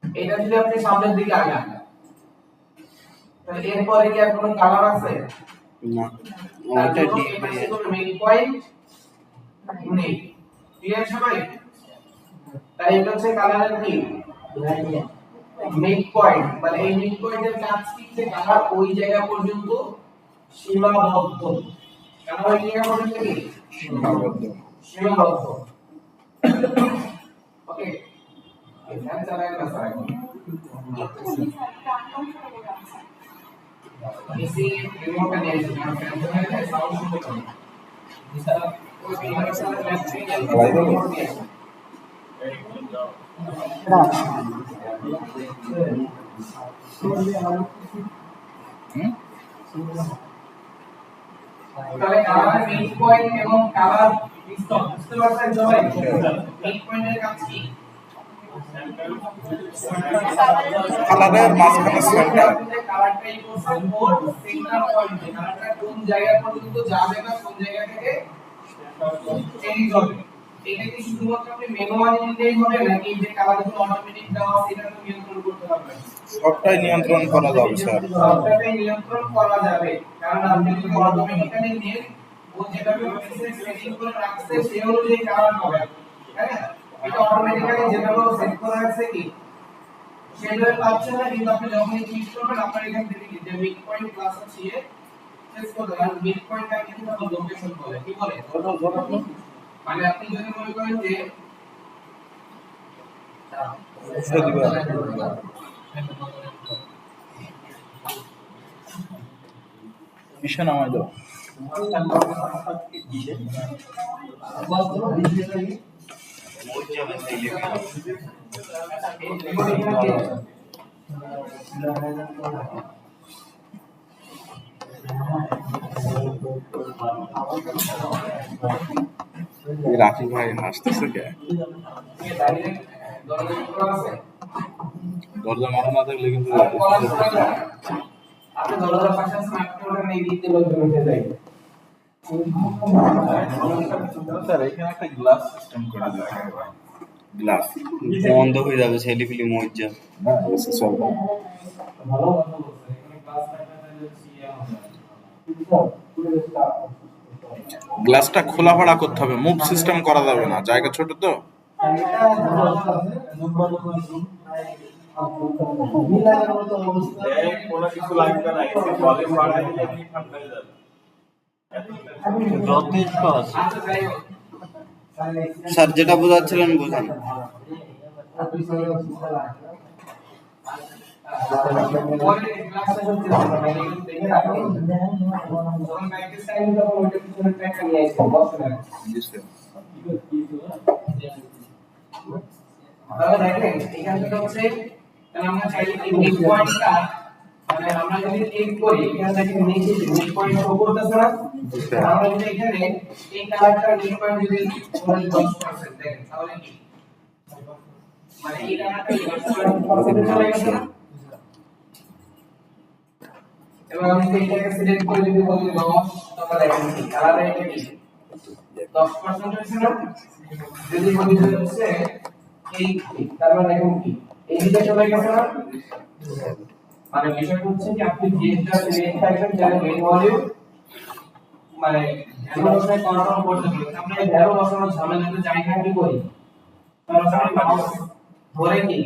এটা যদি আপনি সামনের দিকে আগান তাহলে এরপরে কি আর কোনো কালার আছে না তাহলে ওটা এই পাশে কোনো মিড পয়েন্ট নেই ক্লিয়ার সবাই তাই এটা হচ্ছে কালারের কি মিড পয়েন্ট মানে এই মিড পয়েন্টের কাজ কি যে কালার ওই জায়গা পর্যন্ত সীমাবদ্ধ কালার ওই জায়গা পর্যন্ত কি সীমাবদ্ধ ওকে এখানে চালায় না স্যার এসি রিমোটটা নিয়ে এসে কারণ ফ্যান সাউন্ড শুনতে পাবে এছাড়া ওই ইউনিভার্সাল ব্যাটারি তাহলে কালার মিড পয়েন্ট এবং কালার স্টপ বুঝতে পারছেন সবাই মিড পয়েন্টের কাজ কি কালারের মাঝখানে সেন্টার কালারটাই করছে ওর সেন্টার পয়েন্টে কালারটা কোন জায়গা পর্যন্ত যাবে না কোন জায়গা থেকে চেঞ্জ হবে এটা কি শুধুমাত্র আপনি ম্যানুয়ালি নিলেই হবে নাকি যে কালারগুলো অটোমেটিক দেওয়া সেটা তো নিয়ন্ত্রণ করতে পারবেন সবটাই নিয়ন্ত্রণ করা যাবে স্যার সবটাই নিয়ন্ত্রণ করা যাবে কারণ আপনি যদি অটোমেটিক্যালি নেন ও যেভাবে মেসেজ সেটিং করে রাখছে সেই অনুযায়ী কালার হবে হ্যাঁ এটা অটোমেটিক্যালি যেভাবে সেট করা আছে কি সেভাবে পাচ্ছেন না কিন্তু আপনি যখনই ক্লিক করবেন আপনার এখান থেকে যে মিড পয়েন্ট ক্লাস আছে চেক করতে আর মিড পয়েন্টটা কিন্তু আপনার লোকেশন বলে কি বলে মানে আপনি যদি মনে করেন যে মিশন আমায় দাও রাখি ভাই হাসতেছে কে দরজা মারা না থাকলে কিন্তু আপনি দরজার পাশে আছেন আপনি ওটা নিয়ে দিতে বলতে উঠে যাই স্যার এখানে একটা গ্লাস সিস্টেম করে দেওয়া গ্লাস বন্ধ হয়ে যাবে ছেলে ফিলি মরে যাবে না এসে সব ভালো কথা বলছেন এখানে ক্লাস গ্লাসটা খোলা ফাড়া করতে হবে মুভ সিস্টেম করা যাবে না জায়গা ছোট তো কোনো কিছু লাগবে না এসে বলে পাড়া দিলে কি ঠান্ডা হয়ে যাবে যথেষ্ট আছে আচ্ছা যাই হোক স্যার যেটা বোঝাচ্ছিলেন বোঝান পরে ক্লাসে হচ্ছে মানে দেখে রাখুন যখন প্র্যাকটিস টাইম তখন ওইটা পিছনে ট্র্যাকটা নিয়ে আসবেন বসবেন তাহলে দেখেন এখান থেকে হচ্ছে তাহলে আমরা চাইলে এই মিড পয়েন্টটা মানে আমরা যদি ক্লিক করি এখান থেকে নিচে মিড পয়েন্ট শো করতেছে না আমরা যদি এখানে এই কালারটা মিড পয়েন্ট যদি ধরেন 10% দেখেন তাহলে কি মানে এই কালারটা 10% চলে গেছে না এবং আমি এইটাকে সিলেক্ট করে যদি বলি 10 তাহলে দেখেন কি কালারে এটা কি 10% হচ্ছে না যদি বলি যে হচ্ছে এই তারপর দেখুন কি এই দিকে চলে গেছে না মানে বিষয়টা হচ্ছে কি আপনি যেটা সিলেক্ট করবেন যার মেইন ভলিউম মানে এমনভাবে কন্ট্রোল করতে পারবেন আমরা এই ভ্যালু বসানোর ঝামেলাতে যাই না কি করি সরাসরি মাউস ধরে কি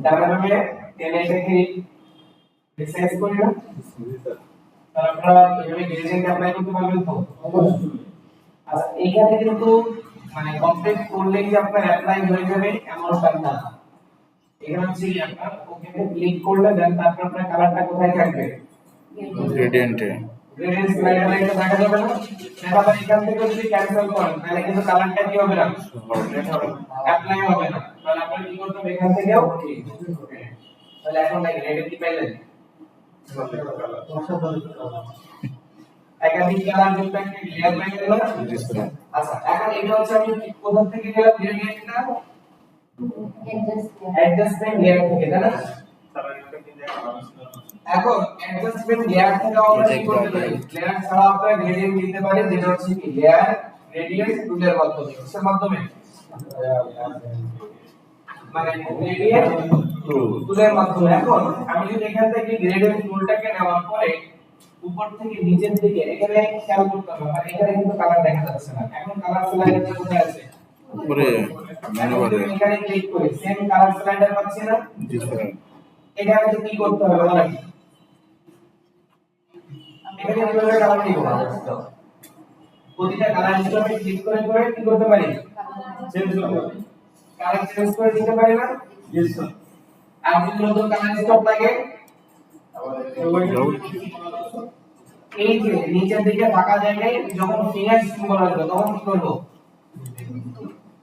তারপরে টেনে এটাকে রিসাইজ করি না তারপর এইভাবে গ্রেডিয়েন্ট অ্যাপ্লাই করতে পারবেন তো অবশ্যই আচ্ছা এইখানে কিন্তু মানে কমপ্লিট করলেই যে আপনার অ্যাপ্লাই হয়ে যাবে এমনটা না এখানে হচ্ছে কি আপনার ওকেতে ক্লিক করলে দেন তারপর আপনার কালারটা কোথায় থাকবে গ্রেডিয়েন্টে গ্রেডিয়েন্ট স্লাইডারে এটা দেখা যাবে না সেটা আবার এখান থেকে যদি ক্যান্সেল করেন তাহলে কিন্তু কালারটা কি হবে না অ্যাপ্লাই হবে না তাহলে আপনি কি করতে হবে এখান থেকেও তাহলে এখন দেখেন এটা কি পাইলেন একাধিক কালার যুক্ত একটা লেয়ার পাইলেন না আচ্ছা এখন এটা হচ্ছে আমি কোথা থেকে গেলাম গ্রেডিয়েন্টটা অ্যাডজাস্টমেন্ট লেয়ার থেকে তাই না এখন অ্যাডজাস্টমেন্ট লেয়ার থেকে আমরা কি করতে পারি? লেয়ার ছাড়া আমরা গ্রেডিয়েন্ট দিতে পারি, যেটা হচ্ছে কি লেয়ার গ্রেডিয়েন্ট টুলের মাধ্যমে। কিসের মাধ্যমে? মানে গ্রেডিয়েন্ট টুলের মাধ্যমে। এখন আমি যদি এখান থেকে গ্রেডিয়েন্ট টুলটাকে নেওয়ার পরে উপর থেকে নিচের দিকে এখানে খেয়াল করতে হবে, আর এখানে কিন্তু কালার দেখা যাচ্ছে না। এখন কালার স্লাইডারটা কোথায় আছে? উপরে মেনু বারে। এখানে ক্লিক করি, সেম কালার স্লাইডার পাচ্ছি না? জি স্যার। এখানে কি করতে হবে বলেন? এখানে কিভাবে কালার নিব? প্রতিটা কালার হিসেবে ক্লিক করে করে কি করতে পারি? চেঞ্জ করতে পারি। কালার চেঞ্জ করে দিতে পারি না? Yes sir. আর যদি নতুন কালার স্টপ লাগে এই যে নিচের দিকে ফাঁকা জায়গায় যখন ফিঙ্গার সিম্বল আসবে তখন কি করব?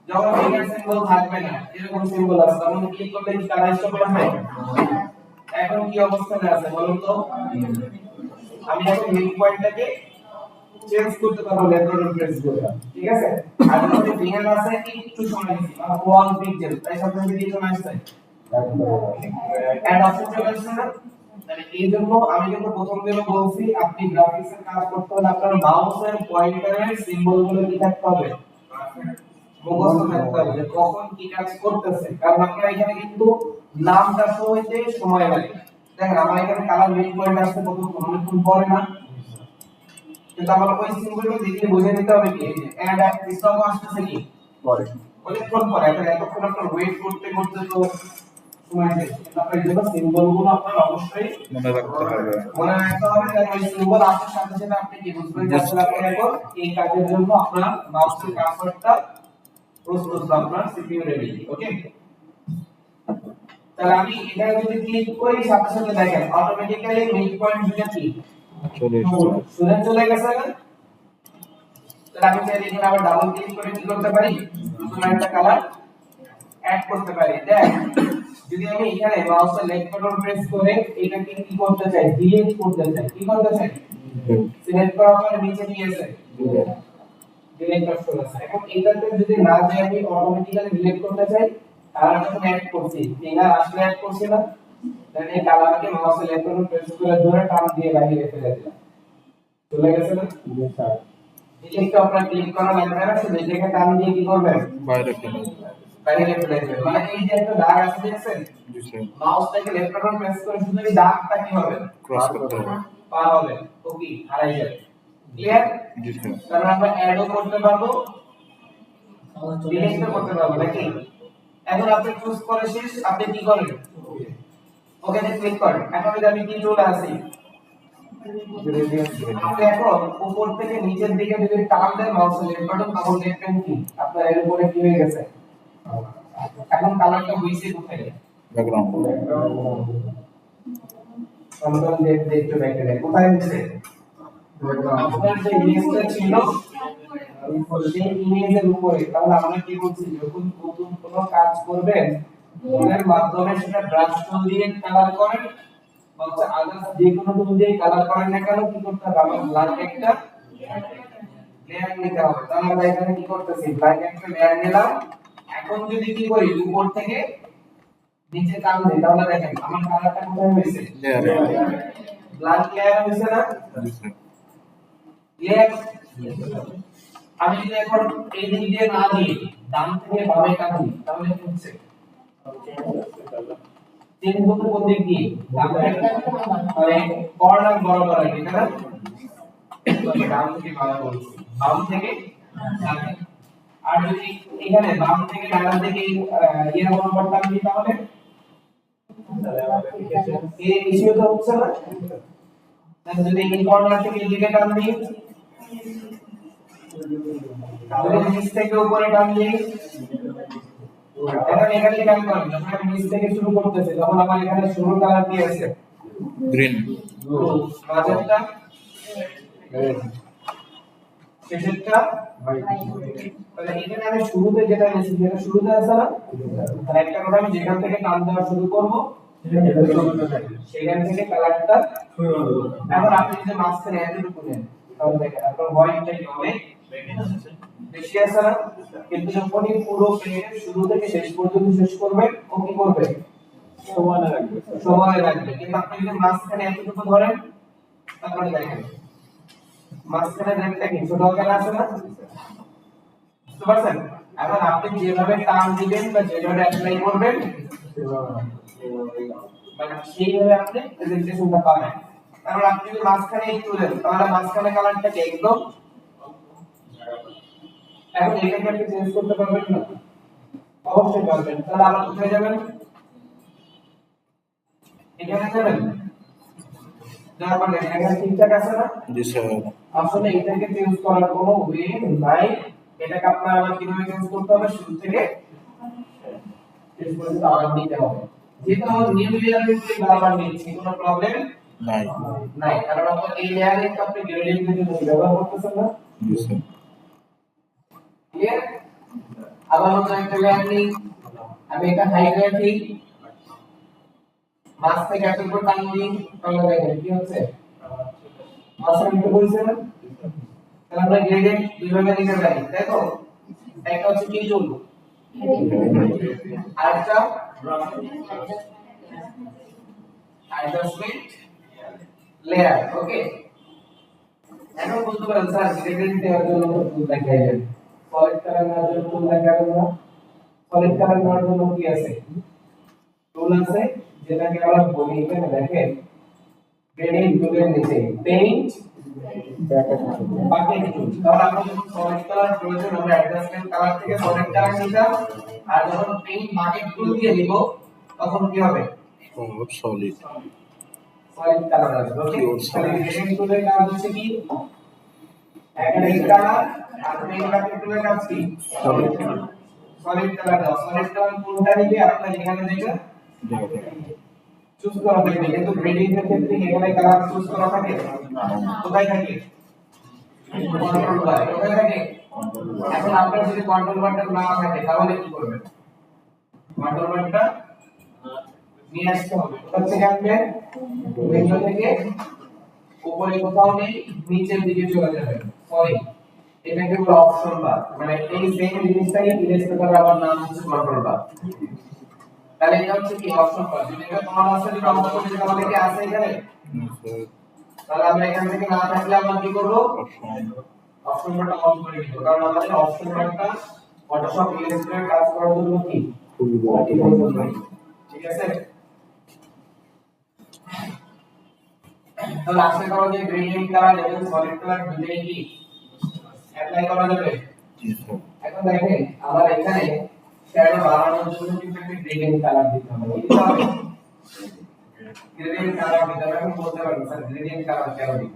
যখন ফিঙ্গার সিম্বল থাকবে না, এরকম সিম্বল আসবে তখন ক্লিক করলে কি কালার স্টপ হবে? এখন কি অবস্থানে আছে বলুন তো? আমি এখন মিড পয়েন্টটাকে চেঞ্জ করতে পারবো লেফট বাটন প্রেস করে, ঠিক আছে? আর যদি ফিঙ্গার আছে একটু সময় দিছি, মানে 1 পিক্সেল, তাই সাথে সাথে কি চলে আসছে? অ্যাড অপশন চলে আসছে না? তাহলে এই জন্য আমি কিন্তু প্রথম দিনে বলছি আপনি গ্রাফিক্সের কাজ করতে হলে আপনার মাউসের পয়েন্টারের সিম্বলগুলো কি থাকতে হবে? মুখস্থ থাকতে হবে যে কখন কি কাজ করতেছে। কারণ আপনারা এখানে কিন্তু নামটা শো হইতে সময় লাগে। দেখেন আমার এখানে কালার মিড পয়েন্ট আসছে কতক্ষণ, অনেকক্ষণ পরে না? কিন্তু আমরা ওই সিম্বলটা দেখে বুঝে নিতে হবে কি অ্যাড স্টপ আসছে কি পরে, অনেকক্ষণ পরে। এখন এতক্ষণ আপনার ওয়েট করতে করতে তো সময় লাগে। তারপরে এই জন্য সিম্বলগুলো আপনার অবশ্যই মনে রাখতে হবে। মনে রাখতে হবে, কারণ ওই সিম্বল আসার সাথে সাথে আপনি কি বুঝবেন যে আসলে আপনি এখন এই কাজের জন্য আপনার মাউসের কার্সরটা প্রস্তুত, আপনার সিপিইউ রেডি। ওকে, তাহলে আমি এখানে যদি ক্লিক করি সাথে সাথে দেখেন অটোমেটিক্যালি মিড পয়েন্ট দুটো কি চলে গেছে না? তাহলে আমি চাইলে এখানে আবার ডাবল ক্লিক করে কি করতে পারি? নতুন একটা কালার অ্যাড করতে পারি। দেখ যদি আমি এখানে মাউসের লেফট বাটন প্রেস করে এটাকে কি করতে চাই? ডিলিট করতে চাই। কি করতে চাই? সিলেক্ট করার পরে নিচে নিয়ে এসে ডিলিট অপশন আছে। এখন এটাতে যদি না যাই আমি অটোমেটিক্যালি ডিলিট করতে চাই, কালার যখন অ্যাড করছি ফিঙ্গার আসলে অ্যাড করছি না, দেন এই কালারকে মাউসের লেফট বাটন প্রেস করে ধরে টান দিয়ে বাইরে ফেলে দিলাম, চলে গেছে না? জি স্যার। ডিলিট আপনারা ক্লিক করা লাগবে না, শুধু এটাকে টান দিয়ে কি করবেন? বাইরে ফেলে দেব। বাইরে ফেলে দিবেন। মানে এই যে একটা দাগ আছে দেখছেন, জি স্যার। মাউসটাকে লেফট বাটন প্রেস করে শুধু এই দাগটা কি হবে? ক্রস করতে হবে। পার হবে, ওকে হারাই যাবে। ক্লিয়ার? জি স্যার। তাহলে আমরা অ্যাডও করতে পারবো, ডিলিটও করতে পারবো নাকি? এখন আপনি চুজ করে শেষ, আপনি কি করেন? ওকে তে ক্লিক করেন। এখন যদি আমি কি টুলে আসি, আপনি এখন উপর থেকে নিচের দিকে যদি টান দেন মাউসের লেফট বাটন, তখন দেখবেন কি আপনার এর উপরে কি হয়ে গেছে? এখন কালারটা হইছে কোথায়? ব্যাকগ্রাউন্ড। কন্ট্রোল জেড দিয়ে একটু ব্যাকে দেন, কোথায় হইছে? আপনার যে ইমেজটা ছিল সেই ইমেজের উপরে। তাহলে আমরা কি বলছি, যখন নতুন কোনো কাজ করবেন টুলের মাধ্যমে সেটা ব্রাশ টুল দিয়ে কালার করেন বা আদার্স যে কোনো টুল দিয়ে কালার করেন না কেন, কি করতে হবে? আমার ব্ল্যাঙ্ক একটা লেয়ার নিতে হবে। তাহলে আমরা এখানে কি করতেছি? ব্ল্যাঙ্ক একটা লেয়ার নিলাম। এখন যদি কি করি উপর থেকে নিচে টান দিই, তাহলে দেখেন আমার কালারটা কোথায় হয়েছে? লেয়ার। ব্ল্যাঙ্ক লেয়ার হয়েছে না? জি স্যার। লেয়ার। আমি যদি এখন এই দিক দিয়ে না দিই, ডান থেকে বামে টান দিই, তাহলে কি হচ্ছে? চেঞ্জ করতে কোন দিক দিয়ে? ডান থেকে মানে কর্নার বরাবর আর কি, তাই না? ডান থেকে বামে বলছি, বাম থেকে ডানে। আর যদি এখানে বাম থেকে ডান দিকে এর বরাবর টান দিই, তাহলে এই ইস্যুটা হচ্ছে না? তাহলে যদি এই কর্নার থেকে এদিকে টান দিই, তাহলে নিচ থেকে উপরে টান দিই, এখন এখানে খেয়াল করেন যখন আমি নিচ থেকে শুরু করতেছি তখন আমার এখানে শুরুর কালার কি আছে? গ্রিন। মাঝেরটা শেষেরটা হোয়াইট। তাহলে এখানে আমি শুরুতে যেটা নিয়েছি যেটা শুরুতে আছে না, তাহলে একটা কথা আমি যেখান থেকে টান দেওয়া শুরু করব সেখান থেকে কালারটা শুরু হবে। এখন আপনি যদি মাঝখানে এতটুকু নেন তাহলে দেখেন আপনার হোয়াইটটা কি অনেক বেশি আছে না? কিন্তু যখনই পুরো পেজের শুরু থেকে শেষ পর্যন্ত শেষ করবেন ও কি করবে? সময় লাগবে, কিন্তু আপনি যদি মাঝখানে এতটুকু ধরেন তারপরে দেখেন মাঝখানে রেটটা কি ছোট আকারে আছে না, বুঝতে পারছেন? এখন আপনি যেভাবে টার্ম দিবেন বা যেভাবে অ্যাপ্লাই করবেন মানে সেইভাবে আপনি প্রেজেন্টেশনটা পাবেন। কারণ আপনি যদি মাঝখানে একটু দেন তাহলে মাঝখানে কালারটাকে একদম, এখন এটাকে আপনি চেঞ্জ করতে পারবেন না, অবশ্যই পারবেন। তাহলে আবার কোথায় যাবেন? এখানে যাবেন, তারপর এখানে ঠিকঠাক আছে না? জি স্যার। আসলে এটাকে চেঞ্জ করার কোনো ওয়ে নাই। এটাকে আপনার আবার কিভাবে চেঞ্জ করতে হবে, শুরু থেকে শেষ পর্যন্ত আবার নিতে হবে। যেহেতু আমাদের নিউ লেয়ারের উপরে বারবার নিচ্ছি, কোনো প্রবলেম নাই। নাই, কারণ আমরা এই লেয়ারে আপনি গ্রেডিয়েন্ট এর জন্য ব্যবহার করতেছেন না। জি স্যার। ক্লিয়ার? আবার নতুন একটা লেয়ার নিই, আমি এটা হাইড রাখি, মাছ থেকে এত উপর টান দিই, তাহলে দেখেন কি হচ্ছে, মাছের একটু বলছে না, তাহলে আমরা গ্রেডিয়েন্ট দুইভাবে নিতে পারি, তাই তো? একটা হচ্ছে কি টুল, আরেকটা অ্যাডজাস্টমেন্ট লেয়ার। ওকে, এখন বলতে পারেন স্যার গ্রেডিয়েন্ট দেওয়ার জন্য টুল দেখাইলেন, সলিড কালার নেওয়ার জন্য টুল দেখাবেন না? সলিড কালার নেওয়ার জন্য কি আছে, টুল আছে, যেটাকে আমরা বলি এখানে দেখেন গ্রেডিয়েন্ট টুলের নিচে পেইন্ট বাকেট টুল। তাহলে আমরা যখন সলিড কালার প্রয়োজন আমরা অ্যাডজাস্টমেন্ট কালার থেকে সলিড কালার নিলাম, আর যখন পেইন্ট বাকেট টুল দিয়ে দিব তখন কি হবে, সলিড সলিড কালার আসবে। ওকে, তাহলে গ্রেডিয়েন্ট টুলের কাজ হচ্ছে কি, অ্যাক্রিলিক কালার, আর পেইন্ট বাকেট টুলের কাজ কি, সলিড কালার দাও। সলিড কালার কোনটা নিবে আপনার এখানে দেখেন চুজ করা থাকবে, কিন্তু গ্রেডিয়েন্টের ক্ষেত্রে এখানে কালার চুজ করা থাকে, কোথায় থাকে, কন্ট্রোল বারে, কোথায় থাকে। এখন আপনার যদি কন্ট্রোল বারটা না থাকে তাহলে কি করবেন, কন্ট্রোল বারটা নিয়ে আসতে হবে, কোথা থেকে আনবেন, উইন্ডো থেকে উপরে কোথাও নেই, নিচের দিকে চলে যাবেন। সরি, এটাকে বলে অপশন বার, মানে এই সেম জিনিসটাই ইলাস্ট্রেটর আবার নাম হচ্ছে কন্ট্রোল বার। তাহলে এটা হচ্ছে কি অপশন বার, যদি এটা তোমার আছে যদি অফ করে দিতে তাহলে কি আছে এখানে, তাহলে আমরা এখান থেকে না থাকলে আমরা কি করব, অপশন বারটা অন করে দিব, কারণ আমাদের অপশন বারটা ফটোশপ ইলাস্ট্রেটর কাজ করার জন্য কি খুবই প্রয়োজন। ঠিক আছে, তাহলে আশা করা যায় গ্রেডিয়েন্ট কালার এবং সলিড কালার দুটোই কি অ্যাপ্লাই করা যাবে। এখন দেখেন আমার এখানে শ্যাডো বাড়ানোর জন্য কিন্তু একটা গ্রেডিয়েন্ট কালার দিতে হবে, কি দিতে হবে, গ্রেডিয়েন্ট কালার দিতে হবে। আমি বলতে পারবো স্যার গ্রেডিয়েন্ট কালার কেন দিব,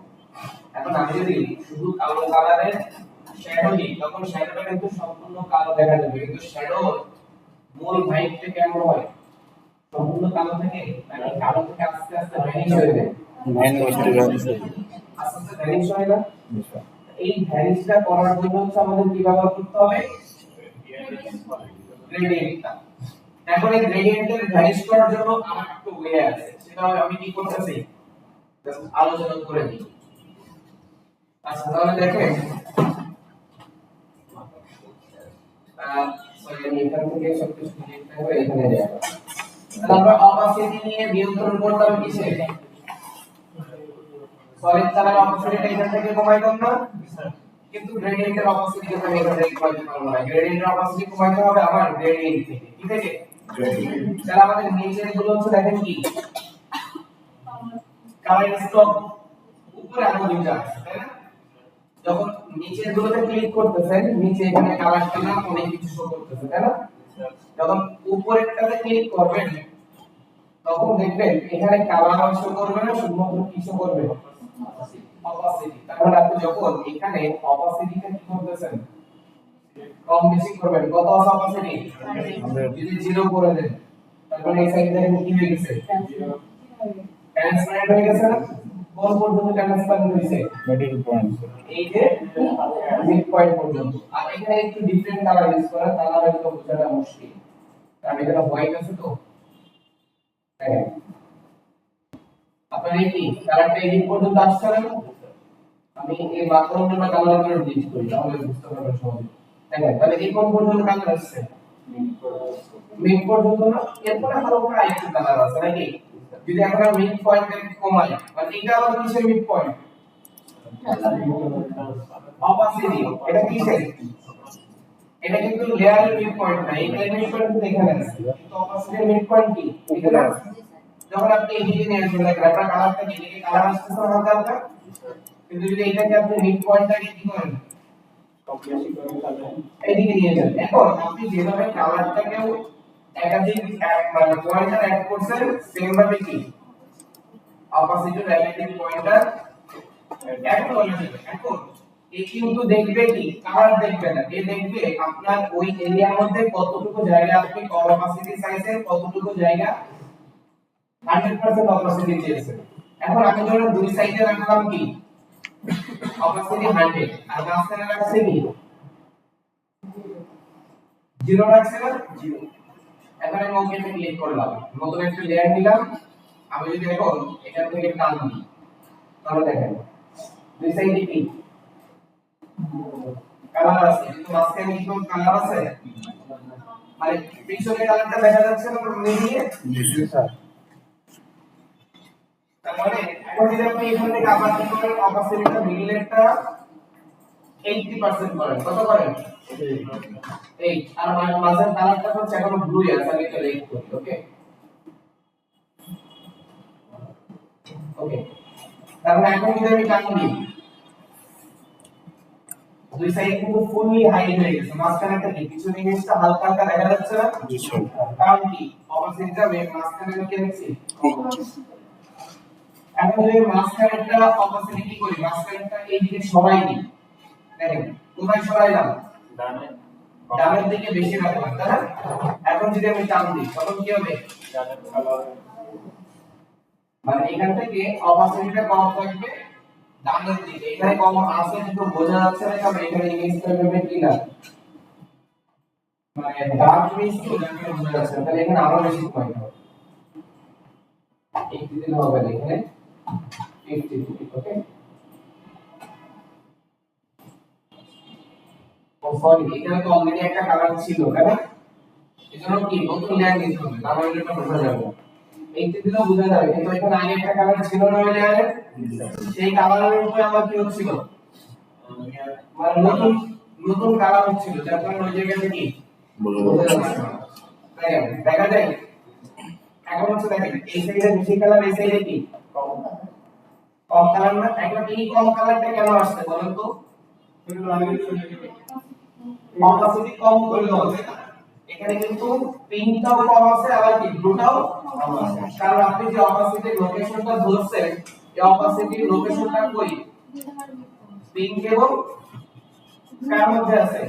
এখন আমি যদি শুধু কালো কালারের শ্যাডো দিই তখন শ্যাডোটা কিন্তু সম্পূর্ণ কালো দেখা যাবে, কিন্তু শ্যাডোর মূল ভাইবটা কেমন হয়, সম্পূর্ণ কালো থেকে মানে কালো থেকে আস্তে আস্তে ভ্যানিশ হয়ে যায়, আস্তে আস্তে ভ্যানিশ হয় না। এই ভ্যানিশটা করার জন্য হচ্ছে আমাদের কি ব্যবহার করতে হবে, গ্রেডিয়েন্টটা। এখন এই গ্রেডিয়েন্টের ভ্যানিশ করার জন্য আমার একটা ওয়ে আছে, সেটা আমি কি করতেছি জাস্ট আলোচনা করে দিই। আচ্ছা তাহলে দেখেন সরি আমি এখান থেকে সবকিছু ডিলিট করে এখানে যাব। তাহলে আমরা অপাসিটি নিয়ে নিয়ন্ত্রণ করতাম কিসে, সলিড কালার অপাসিটিটা এখান থেকে কমাইতাম না, কিন্তু গ্রেডিয়েন্টের অপাসিটি আমি এখান থেকে কমাইতে পারবো না, গ্রেডিয়েন্টের অপাসিটি কমাইতে হবে আমার গ্রেডিয়েন্ট থেকে, কি থেকে, তাহলে আমাদের নিচের গুলো হচ্ছে দেখেন কি কালার স্টপ উপরে আরো দুইটা আছে তাই না, যখন নিচের গুলোতে ক্লিক করতেছেন নিচে এখানে কালারটা না অনেক কিছু শো করতেছে তাই না, যখন উপরেরটাতে ক্লিক করবেন তখন দেখবেন এখানে কালার শো করবে না, শুধুমাত্র কি শো করবে, অপাসিটি। তাহলে আপনি যখন এখানে অপাসিটিটা কি করতেছেন কম বেশি করবেন, কত আছে অপাসিটি, যদি 0 করে দেন তাহলে এই সাইড থেকে কি হয়ে গেছে, ট্রান্সপারেন্ট হয়ে গেছে না। কোন পর্যন্ত ট্রান্সপারেন্ট হইছে, মিডল পয়েন্ট। এই যে মিড পয়েন্ট পর্যন্ত। আর এখানে একটু ডিফারেন্ট কালার ইউজ করা তাহলে হয়তো বোঝাটা মুশকিল, কারণ এখানে হোয়াইট আছে তো। হ্যাঁ আপনার এই কি কালারটা এই পর্যন্ত আসছে না, আমি এই ব্যাকগ্রাউন্ডটা কালার করে ডিলিট করি তাহলে বুঝতে পারবেন সহজে। হ্যাঁ তাহলে এই কোন পর্যন্ত কালার আসছে, মিড পর্যন্ত না, এরপরে হালকা একটু কালার আছে নাকি? যদি আমরা মিড পয়েন্টটাকে কমাই, মানে এটা আবার কিসের মিড পয়েন্ট? অপাসিটি। এটা কিসের? এটা কিন্তু লেয়ারের মিড পয়েন্ট না, এই মিড পয়েন্ট কিন্তু এখানে আছে, কিন্তু অপাসিটির মিড পয়েন্ট কি এখানে আছে। যখন আপনি এদিকে নিয়ে আসবেন, লাইক আপনার কালারটা এদিকে কালার আসতেছে না হালকা, কিন্তু যদি এটাকে আপনি মিড পয়েন্টটাকে কি করেন, এদিকে নিয়ে যান, এখন আপনি যেভাবে কালারটাকেও একাধিক মানে পয়েন্টার অ্যাড করছেন, সেম ভাবে কি অপাসিটির একাধিক পয়েন্টার অ্যাড করে নেবেন। এখন এই কিন্তু দেখবে কি কালার দেখবে না, এ দেখবে আপনার ওই এরিয়ার মধ্যে কতটুকু জায়গা আপনি কম অপাসিটি চাইছেন, কতটুকু জায়গা 100% অপাসিটি চেয়েছেন। এখন আমি ধরুন দুই সাইডে রাখলাম কি অপাসিটি 100 আর মাঝখানে রাখছি কি 0 রাখছি না 0। এখন আমি ওকেতে ক্লিক করলাম, নতুন একটা লেয়ার নিলাম। আমি যদি এখন এখান থেকে টান দিই, তাহলে দেখেন দুই সাইডে কি কালার আছে, কিন্তু মাঝখানে কি কোনো কালার আছে? মানে পিছনে কালারটা দেখা যাচ্ছে না মিলিয়ে? তার মানে এখন যদি আপনি এখান থেকে আবার কি করেন, অপাসিটিটা মিডলেরটা 80% করেন, কত করেন? 8। আর মাঝের কালারটা হচ্ছে এখন ব্লু আছে, আমি এটা রেড করি। ওকে ওকে, তাহলে এখন যদি আমি টান দিই, দুই সাইড কিন্তু ফুললি হাইড হয়ে গেছে, মাঝখানে একটা পিছনে ইমেজটা হালকা হালকা দেখা যাচ্ছে না? জি স্যার। কারণ কি অপাসিটিটা মাঝখানে রেখে দিচ্ছি। এখন যদি মাঝখানে একটা অপাসিটি কি করি, মাঝখানেটা এইদিকে সরাই দিই, দেখেন কোথায় সরাইলাম? ডানে ডানের দিকে বেশি রাখলাম, তাই না? এখন যদি আমি টান দিই, তখন কি হবে? ডানে কালার মানে এখান থেকে অপাসিটিটা কম থাকবে ডানের দিকে, এখানে কম আছে কিন্তু বোঝা যাচ্ছে না, কারণ এখানে ইমেজটা হবে কি না, মানে ডার্ক ইমেজ তো যাকে বোঝা যাচ্ছে না, তাহলে এখানে আরো বেশি পয়েন্ট হবে। 80 দিলে হবে না, এখানে 50 দিলে। ওকে ও সরি, এখানে তো অলরেডি একটা কালার ছিল, তাই না? এজন্য কি নতুন লেয়ার নিতে হবে, না হলে এটা বোঝা যাবে না। 80 দিলেও বোঝা যাবে, কিন্তু এখানে আগে একটা কালার ছিল না ওই লেয়ারে, সেই কালারের উপরে আবার কি হচ্ছিল, মানে নতুন নতুন কালার হচ্ছিল, যার কারণে ওই জায়গাতে কি বোঝা যাচ্ছে না। দেখেন দেখা যায়, এখন হচ্ছে দেখেন এই সাইডে বেশি কালার, এই সাইডে কি কম কালার না? এখন এই কম কালারটা কেন আসছে বলেন তো? অপাসিটি কম করলে হবে না, এখানে কিন্তু পিঙ্কটাও কম আছে, আবার কি ব্লুটাও কম আছে, কারণ আপনি যে অপাসিটির লোকেশনটা ধরছেন, এই অপাসিটির লোকেশনটা কই? পিঙ্ক এবং কার মধ্যে আছে?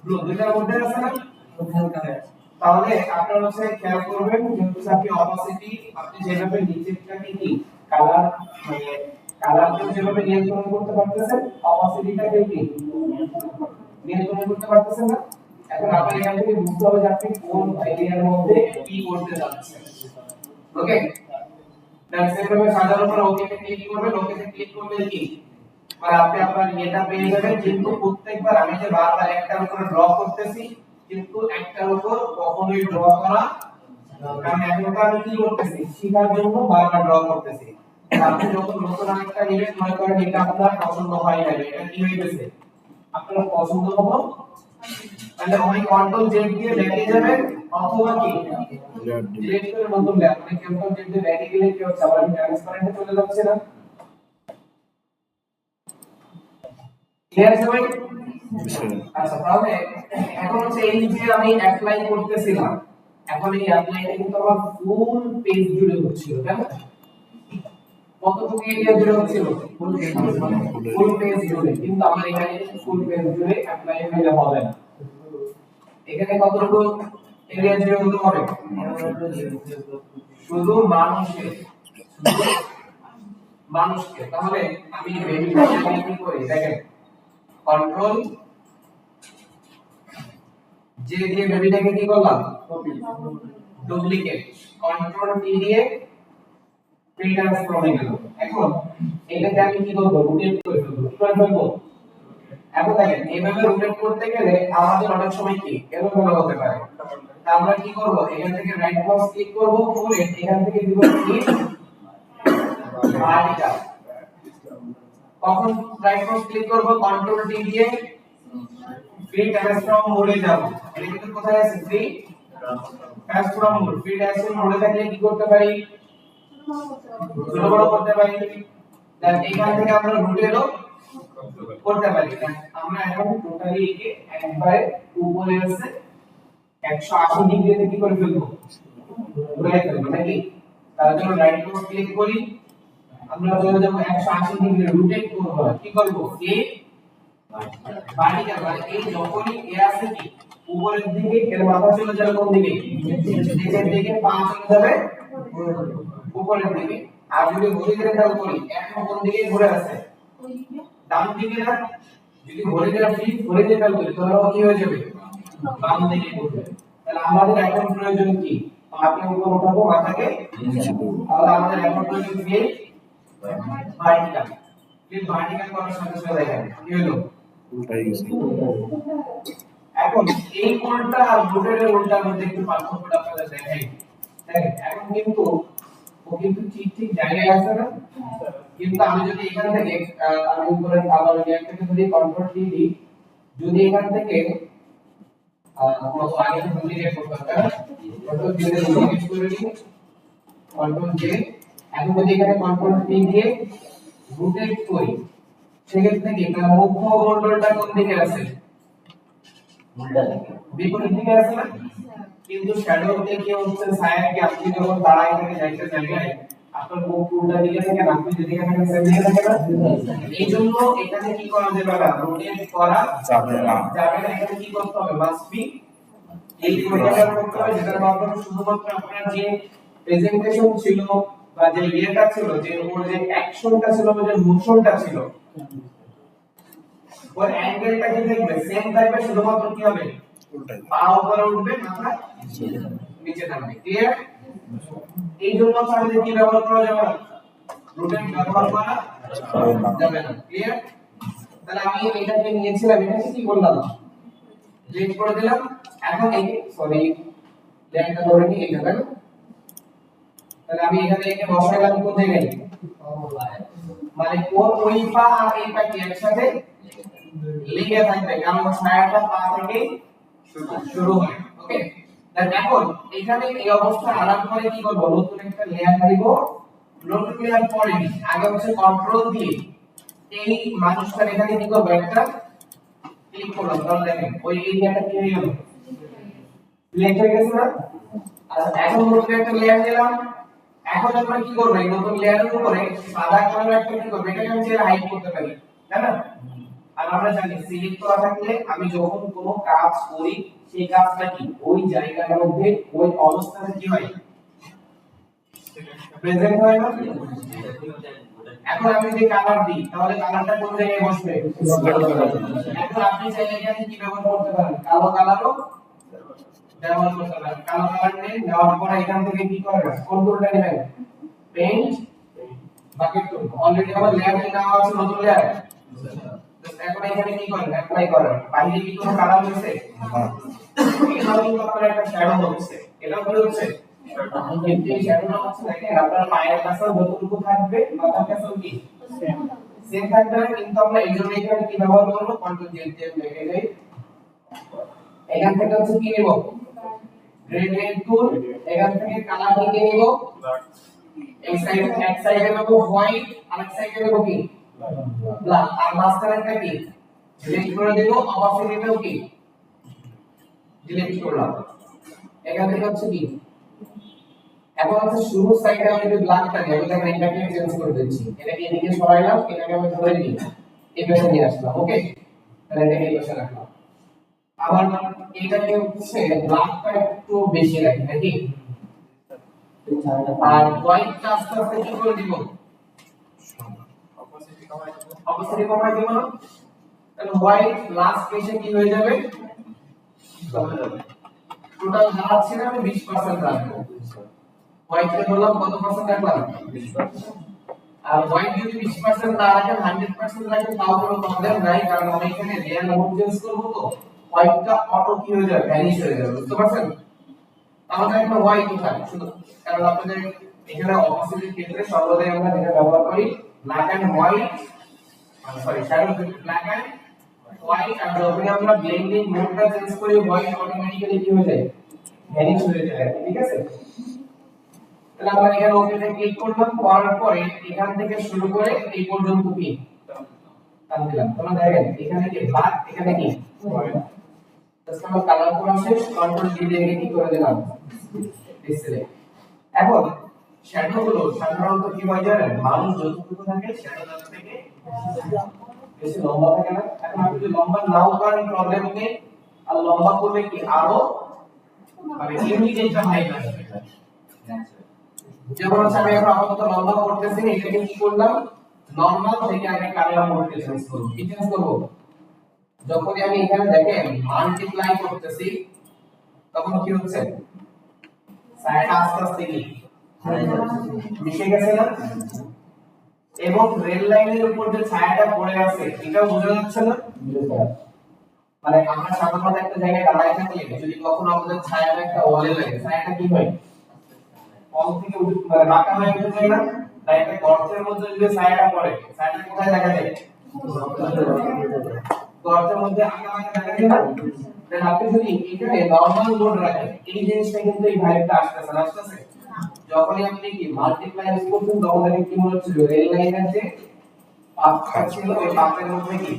ব্লু, দুটার মধ্যে আছে না? তাহলে আপনারা হচ্ছে খেয়াল করবেন, যেহেতু আপনি অপাসিটি আপনি যেভাবে নিচেরটাকে কি কালার, মানে কালারটা যেভাবে নিয়ন্ত্রণ করতে পারতেছেন, অপাসিটিটাকে কি নিয়ন্ত্রণ করতে পারতেছেন না। এখন আপনার এখান থেকে বুঝতে হবে যে আপনি কোন এরিয়ার মধ্যে কি করতে যাচ্ছেন। ওকে, তাহলে সেভাবে সাজানোর পর ওকে তে ক্লিক করবেন, ওকে তে ক্লিক করলে কি আর আপনি আপনার এটা পেয়ে যাবেন। কিন্তু প্রত্যেকবার আমি যে বারবার একটার উপর ড্র করতেছি, কিন্তু একটার উপর কখনোই ড্র করা, কারণ এখন তো আমি কি করতেছি, শেখার জন্য বারবার ড্র করতেছি। আপনি যখন নতুন আরেকটা নিবেন, মনে করেন এটা আপনার পছন্দ হয় না, এটা কি হয়ে গেছে আপনার পছন্দ হলো, তাহলে ওই কন্ট্রোল জেড দিয়ে ব্যাকে যাবেন, অথবা কি ডিলিট করে নতুন লেয়ার, মানে কন্ট্রোল জেড দিয়ে ব্যাকে গেলে কি হচ্ছে, আবার ট্রান্সপারেন্টে চলে যাচ্ছে না। ক্লিয়ার সবাই? আচ্ছা, তাহলে এখন হচ্ছে এই যে আমি অ্যাপ্লাই করতেছিলাম, এখন এই অ্যাপ্লাইটা কিন্তু আমার ফুল পেজ জুড়ে হচ্ছিল, তাই না? কতটুকু এরিয়া জুড়ে হচ্ছিল? ফুল পেজ জুড়ে, কিন্তু আমার এখানে ফুল পেজ জুড়ে অ্যাপ্লাই হলে হবে না। এখানে কতটুকু এরিয়া জুড়ে হতে হবে? শুধু মানুষকে, শুধু মানুষকে। তাহলে আমি বেবিটাকে কি করি দেখেন, কন্ট্রোল জে দিয়ে বেবিটাকে কি করলাম, ডুপ্লিকেট, কন্ট্রোল টি দিয়ে ফ্রি ট্রান্সফর্মে গেল। এখন এটাকে আমি কি করব, রোটেট করে ফেলবো। কি করে ফেলবো? এখন দেখেন এইভাবে রোটেট করতে গেলে আমাদের অনেক সময় কি এরকম হতে পারে, তা আমরা কি করব এখান থেকে রাইট মাউস ক্লিক করব করে এখান থেকে দিব ক্লিক ভার্টিক্যাল কখন রাইট মাউস ক্লিক করব কন্ট্রোল টি দিয়ে ফ্রি ট্রান্সফর্ম মোডে যাব এটা কিন্তু কোথায় আছে free transform mode free transform মোডে থাকলে কি করতে পারি ছোট বড় করতে পারি দেন এখান থেকে আমরা রুটেরও করতে পারি আমরা এখন টোটালি একে একবারে উপরে আছে 180 ডিগ্রিতে কি করে ফেলবো ঘুরাই ফেলবো নাকি তার জন্য রাইট মাউস ক্লিক করি আমরা চলে যাব 180 ডিগ্রি রোটেট করব কি করব এ ভার্টিক্যাল মানে এই যখনই এ আছে কি উপরের দিকে এর মাথা চলে যাবে কোন দিকে নিচের দিকে পা চলে যাবে উপরের দিকে আর যদি হরিজন্টাল করি এখন কোন দিকে ঘুরে আছে ডান দিকে না যদি হরিজন্টাল করি তাহলে কি হয়ে যাবে বাম দিকে ঘুরবে তাহলে আমাদের এখন প্রয়োজন কি পাকে উপর উঠাবো মাথাকে তাহলে আমাদের এখন প্রয়োজন কি ভার্টিক্যাল এই ভার্টিক্যাল করার সাথে সাথে দেখেন কি হলো উল্টাই গেছে। এখন এই উল্টা আর রুটের উল্টার মধ্যে একটু পার্থক্যটা আপনাদের দেখাই দেখেন এখন কিন্তু ও কিন্তু ঠিক জায়গায় আছে না কিন্তু আমি যদি এখান থেকে আমি উপরে কালার লেয়ার থেকে যদি কন্ট্রোল টি দিই যদি এখান থেকে কত আগে ডুপ্লিকেট করতে হবে কন্ট্রোল টি দিয়ে ডুপ্লিকেট করে দিই কন্ট্রোল জে এখন যদি এখানে কন্ট্রোল টি দিয়ে রোটেট করি সেক্ষেত্রে কি তার মুখ্য মন্ডলটা কোন দিকে আছে বিপরীত দিকে আছে না কিন্তু শ্যাডো থেকে হচ্ছে ছায়াকে আপনি যখন দাঁড়ায় থেকে যাইতে জায়গায় আপনার মুখ উল্টা দিকে থেকে আপনি যদি এখানে সেম দিকে থাকে না এইজন্য এখানে কি করা যাবে না রোটেট করা যাবে না। যাবে না এখানে কি করতে হবে মাস্ট বি এই প্রোগ্রাম করতে হবে যেটার মাধ্যমে শুধুমাত্র আপনার যে প্রেজেন্টেশন ছিল বা যে ইয়েটা ছিল যে ওর যে অ্যাকশনটা ছিল বা যে মোশনটা ছিল ওর অ্যাঙ্গেলটা কি থাকবে সেম থাকবে শুধুমাত্র কি হবে উল্টাই পা উপরে উঠবে মাথা নিচে থাকবে ক্লিয়ার এই জন্য আমাদের কি ব্যবহার করা যাবে না রোটেট ব্যবহার করা যাবে না ক্লিয়ার তাহলে আমি এটাকে নিয়েছিলাম এটাকে কি করলাম ক্লিক করে দিলাম এখন এই সরি ল্যান্ডটা ধরে নিয়ে এটা তাই না তাহলে আমি এখানে একে বসাইলাম কোন জায়গায় মানে কোন ওই পা আর এই পা কি একসাথে লেগে থাকবে কারণ ছায়াটা পা থেকে শুরু হয় ওকে দেন এখন এখানে এই অবস্থা আরাম করে কি করব নতুন একটা লেয়ার দিব নতুন লেয়ার পরে আগে হচ্ছে কন্ট্রোল দিয়ে এই মানুষটার এখানে কি করব একটা ক্লিক করলাম তাহলে দেখেন ওই এরিয়াটা কি হয়ে গেল সিলেক্ট হয়ে গেছে না আচ্ছা এখন নতুন একটা লেয়ার দিলাম এখন আমরা কি করব এই নতুন লেয়ারের উপরে সাদা কালার একটা কি করব এটাকে আমি চাইলে হাইড করতে পারি তাই না আর আমরা জানি সিলেক্ট করা থাকলে আমি যখন কোনো কাজ করি সেই কাজটা কি ওই জায়গার মধ্যে ওই অবস্থানে কি হয় প্রেজেন্ট হয় না এখন আমি যদি কালার দিই তাহলে কালারটা কোন জায়গায় বসবে এখন আপনি চাইলে এখানে কি ব্যবহার করতে পারেন কালো কালারও ব্যবহার করতে পারেন কালো কালার নিয়ে নেওয়ার পরে এখান থেকে কি করবেন কোন টুলটা নেবেন পেইন্ট বাকেট টুল অলরেডি আমার লেয়ার নেওয়া আছে নতুন লেয়ার এখন এখানে কি করেন অ্যাপ্লাই করেন বাইরে কি কোনো কালার হচ্ছে এটাও কিন্তু আপনার একটা শ্যাডো হচ্ছে এটাও কি হচ্ছে কিন্তু এই শ্যাডোটা হচ্ছে দেখেন আপনার পায়ের কাছে যতটুকু থাকবে মাথার কাছে কি সেম থাকবে না কিন্তু আমরা এই জন্য এখানে কি ব্যবহার করব কন্ট্রোল জেড দিয়ে লিখে দেই এখান থেকে হচ্ছে কি নেব গ্রেডিয়েন্ট টুল এখান থেকে কালার নিয়ে নেব এই সাইডে এক সাইডে নেব হোয়াইট আর এক সাইডে নেব কি ব্ল্যাক আর মাঝখানেরটা কি সিলেক্ট করে দেব অপাসিটিটাও কি সিলেক্ট করলাম এখান থেকে হচ্ছে কি এখন হচ্ছে শুরু সাইডে আমি যদি ব্ল্যাকটা নেব দেখেন এটাকে চেঞ্জ করে দিচ্ছি এটাকে এদিকে সরাইলাম এটাকে আমি ধরে নিই এই পাশে নিয়ে আসলাম ওকে তাহলে এটাকে এই পাশে রাখলাম আবার এটাকে হচ্ছে ব্ল্যাকটা একটু বেশি রাখি নাকি আর হোয়াইটটা আস্তে আস্তে কি করে দিব অপোজিট কমাই দিব না তাহলে হোয়াইট লাস্ট এসে কি হয়ে যাবে টোটাল দাঁড়াচ্ছে না আমি 20% রাখবো হোয়াইটে বললাম কত পার্সেন্ট রাখলাম 20% আর হোয়াইট যদি 20% না রাখেন 100% রাখেন তাও কোনো প্রবলেম নাই কারণ আমি এখানে লেয়ার মোড চেঞ্জ করব তো হোয়াইটটা অটো কি হয়ে যাবে ভ্যানিশ হয়ে যাবে বুঝতে পারছেন আমাদের একটা y কোথায় শুধু কারণ আপনাদের এখানে অপোজিটের ক্ষেত্রে সর্বদাই আমরা যেটা ব্যবহার করি black and white sorry shadow black and white আর যখন আমরা ব্লেন্ডিং মোডটা চেঞ্জ করি হোয়াইট অটোমেটিক্যালি কি হয়ে যায় ভ্যানিশ হয়ে যায় ঠিক আছে তাহলে আমরা এখানে ওকেতে ক্লিক করলাম করার পরে এখান থেকে শুরু করে এই পর্যন্ত কি টান দিলাম তোমরা দেখেন এখানে কি ব্ল্যাক এখানে কি হোয়াইট জাস্ট আমরা কালার করা শেষ কন্ট্রোল ডি দিয়ে কি করে দিলাম ডিসপ্লে এখন শ্যাডো গুলো সাধারণত কি হয় জানেন মানুষ যতটুকু থাকে শ্যাডো তার থেকে বেশি লম্বা থাকে না এখন আপনি যদি লম্বা নাও করেন প্রবলেম নেই আর লম্বা করলে কি আরো মানে ইমিডিয়েটটা হাইট আসবে যেমন হচ্ছে আমি এখন আপাতত লম্বা করতেছি এটাকে কি করলাম নরমাল থেকে আমি কালার মোডে চেঞ্জ করব কি চেঞ্জ করব যখনই আমি এখানে দেখেন মাল্টিপ্লাই করতেছি তখন কি হচ্ছে সাইড আস্তে আস্তে কি মিশে গেছে না এবং রেল লাইনের উপর যে ছায়াটা পড়ে আছে এটাও বোঝা যাচ্ছে না মানে আমরা সাধারণত একটা জায়গায় দাঁড়ায় থাকলে যদি কখনো আমাদের ছায়াটা একটা ওয়ালে লাগে ছায়াটা কি হয় ওয়াল থেকে মানে বাঁকা হয়ে উঠে যায় না তাই একটা গর্তের মধ্যে যদি ছায়াটা পড়ে ছায়াটা কোথায় দেখা যায় গর্তের মধ্যে আঁকা বাঁকা দেখা যায় না দেন আপনি যদি এখানে নরমাল মোড রাখেন এই জিনিসটা কিন্তু এই ভাইবটা আসতেছে যখনই আপনি কি মাল্টিপ্লাই ইউজ করছেন তখন দেখেন কি মনে হচ্ছে রেল লাইনের যে পাথটা ছিল ওই পাথের মধ্যে কি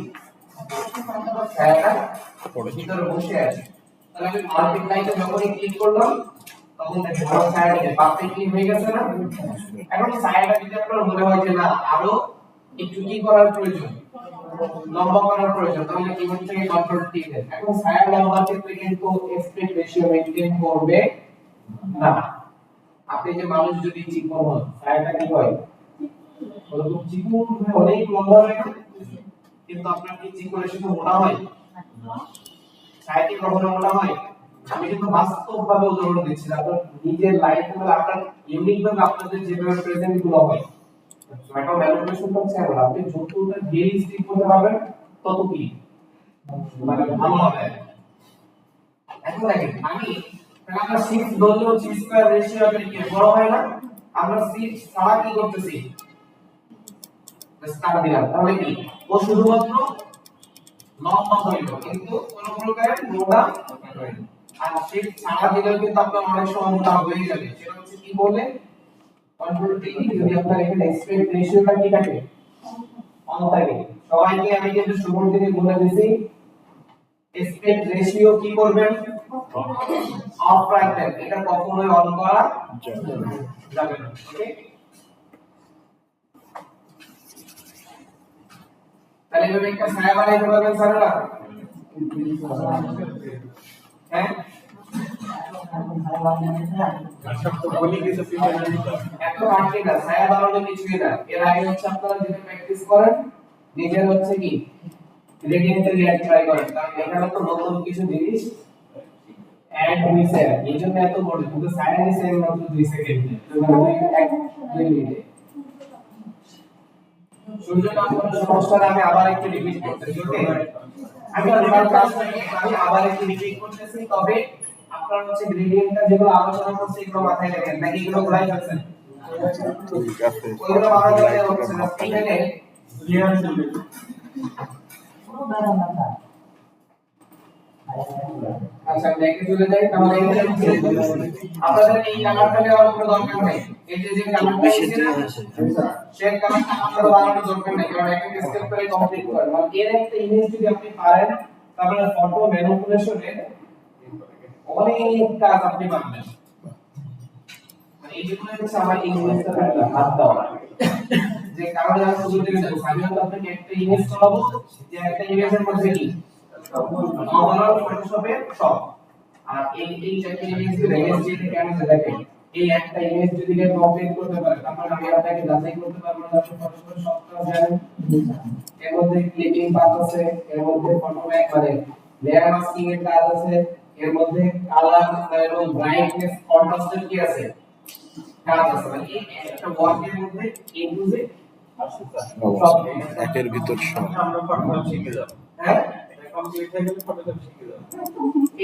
ছায়াটা ভিতরে বসে আছে তাহলে আমি মাল্টিপ্লাইতে যখনই ক্লিক করলাম তখন দেখেন আমার ছায়াটা পাথে ক্লিক হয়ে গেছে না এখন ছায়াটা যদি আপনার মনে হয় যে না আরো একটু কি করার প্রয়োজন লম্বা করার প্রয়োজন তাহলে কিবোর্ড থেকে কন্ট্রোল টি দেন এখন ছায়া লম্বার ক্ষেত্রে কিন্তু এসপেক্ট রেশিও মেইনটেইন করবে না আপনি যে মানুষ যদি চিকন হন ছায়াটা কি হয় ওরকম চিকন হয়ে অনেক লম্বা হয় না কিন্তু আপনার কি চিকনের সাথে মোটা হয় ছায়া কি কখনো মোটা হয় আমি কিন্তু বাস্তবভাবে উদাহরণ দিচ্ছি আপনার নিজের লাইফে আপনার ইউনিক ভাবে আপনাদের যেভাবে প্রেজেন্ট গুলো হয় ম্যাটার ম্যানিপুলেশন করছে আমরা আপনি যতটা রিয়েলিস্টিক করতে পারবেন তত কি মানে ভালো হবে এখন দেখেন আমি তাহলে আমরা 6 ধরলেও g স্কয়ার রেশিও কি বড় হয় না আমরা 6 ছাড়া কি করতেছি স্টার দিলাম তাহলে কি ও শুধুমাত্র লম্বা হইল কিন্তু কোন প্রকারের মোটা হয়নি আর 6 ছাড়া দিলেও কিন্তু আপনার অনেক সময় মোটা হয়ে যাবে সেটা হচ্ছে কি বলে কন্ট্রোল টি যদি আপনার এখানে এক্সপেক্ট রেশিওটা কি থাকে অন থাকে সবাইকে আমি কিন্তু শুরু থেকে বলে দিয়েছি এক্সপেক্ট রেশিও কি করবেন অফ রাখবেন এটা কখনোই অন করা যাবে না ওকে তাহলে এভাবে একটা ছায়া বানাইতে পারবেন স্যাররা হ্যাঁ এত আটকে না ছায়া বানানো কিছুই না এর আগে হচ্ছে আপনারা যেটা প্র্যাকটিস করেন নিজের হচ্ছে কি গ্রেডিয়েন্টে রিঅ্যাক্ট ট্রাই করেন কারণ এখানে তো নতুন কিছু জিনিস অ্যাড হইছে এই জন্য এত বড় কিন্তু ছায়া নিছে মাত্র 2 সেকেন্ডে মানে 2 মিনিটে সূর্যকান্ত সমস্যাটা আমি আবার একটু রিপিট করতেছি ওকে আমি আমার ক্লাসটাকে আমি আবার একটু রিপিট করতেছি তবে আপনারা হচ্ছে গ্রেডিয়েন্টটা যেগুলো আলোচনা করছি এগুলো মাথায় রাখেন নাকি এগুলো ভুলাই যাচ্ছেন ঠিক আছে ওইগুলো মাথায় রাখলে হচ্ছে না এখানে ক্লিয়ার চলবে আচ্ছা দেখে চলে যাই তাহলে আপনাদের এই কালারটা নেওয়ার কোনো দরকার নেই এই যে কালারটা আছে না সেই কালারটা আপনাদের বানানোর দরকার নেই কারণ একটা স্টেপ করে কমপ্লিট করেন মানে এর একটা ইমেজ যদি আপনি পারেন তাহলে ফটো ম্যানিপুলেশনে অনেক কাজ আপনি পাবেন মানে এই জন্য হচ্ছে আমার এই ইমেজটা হাত দেওয়া যে কারণে আমি শুরু থেকে যাবো আমি আপনাকে একটা ইমেজ করাবো যে একটা ইমেজের মধ্যে কি নরমাল ফটোশপের সব আর এই চারটি ইমেজ থেকে কেন দেখেন এই একটা ইমেজ যদি কেউ কমপ্লিট করতে পারে তারপর আমি আপনাকে যাচাই করতে পারবো না আপনি ফটোশপের সব কাজ জানেন এর মধ্যে ক্লিপিং পার্ট আছে এর মধ্যে ফটো ব্যাক মানে লেয়ার মাস্কিং এর কাজ আছে এর মধ্যে কালার এবং ব্রাইটনেস কন্ট্রাস্টের কি আছে কাজ আছে মানে এই একটা ওয়ার্কের মধ্যে এ টু জেড সব একের ভিতর সব আমরা ফটোশপ শিখে যাব হ্যাঁ কমপ্লিট হয়ে গেলে ফটোশপ শিখে যাব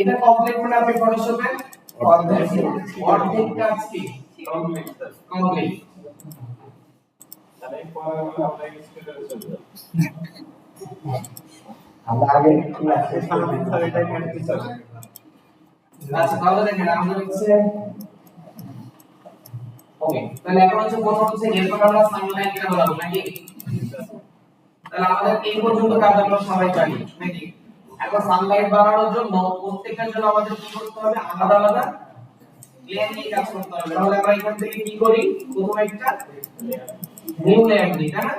এটা কমপ্লিট করে আপনি ফটোশপে অর্ধেক কাজ কি কমপ্লিট। তাহলে পরে আমরা স্কুলে চলে যাব। আমরা আগে ক্লাসে সামনে স্যার এটা কেন স্যার? আচ্ছা তাহলে দেখেন আমাদের হচ্ছে ওকে, তাহলে এখন হচ্ছে প্রথম হচ্ছে এরপর আমরা সানলাইটটা বলাবো নাকি? তাহলে আমাদের এই পর্যন্ত কাজ আমরা সবাই জানি নাকি? এখন সানলাইট বাড়ানোর জন্য প্রত্যেকটার জন্য আমাদের কি করতে হবে? আলাদা আলাদা লেয়ার নিয়ে কাজ করতে হবে। তাহলে আমরা এখান থেকে কি করি? প্রথমে একটা নিউ লেয়ার দিই, তাই না?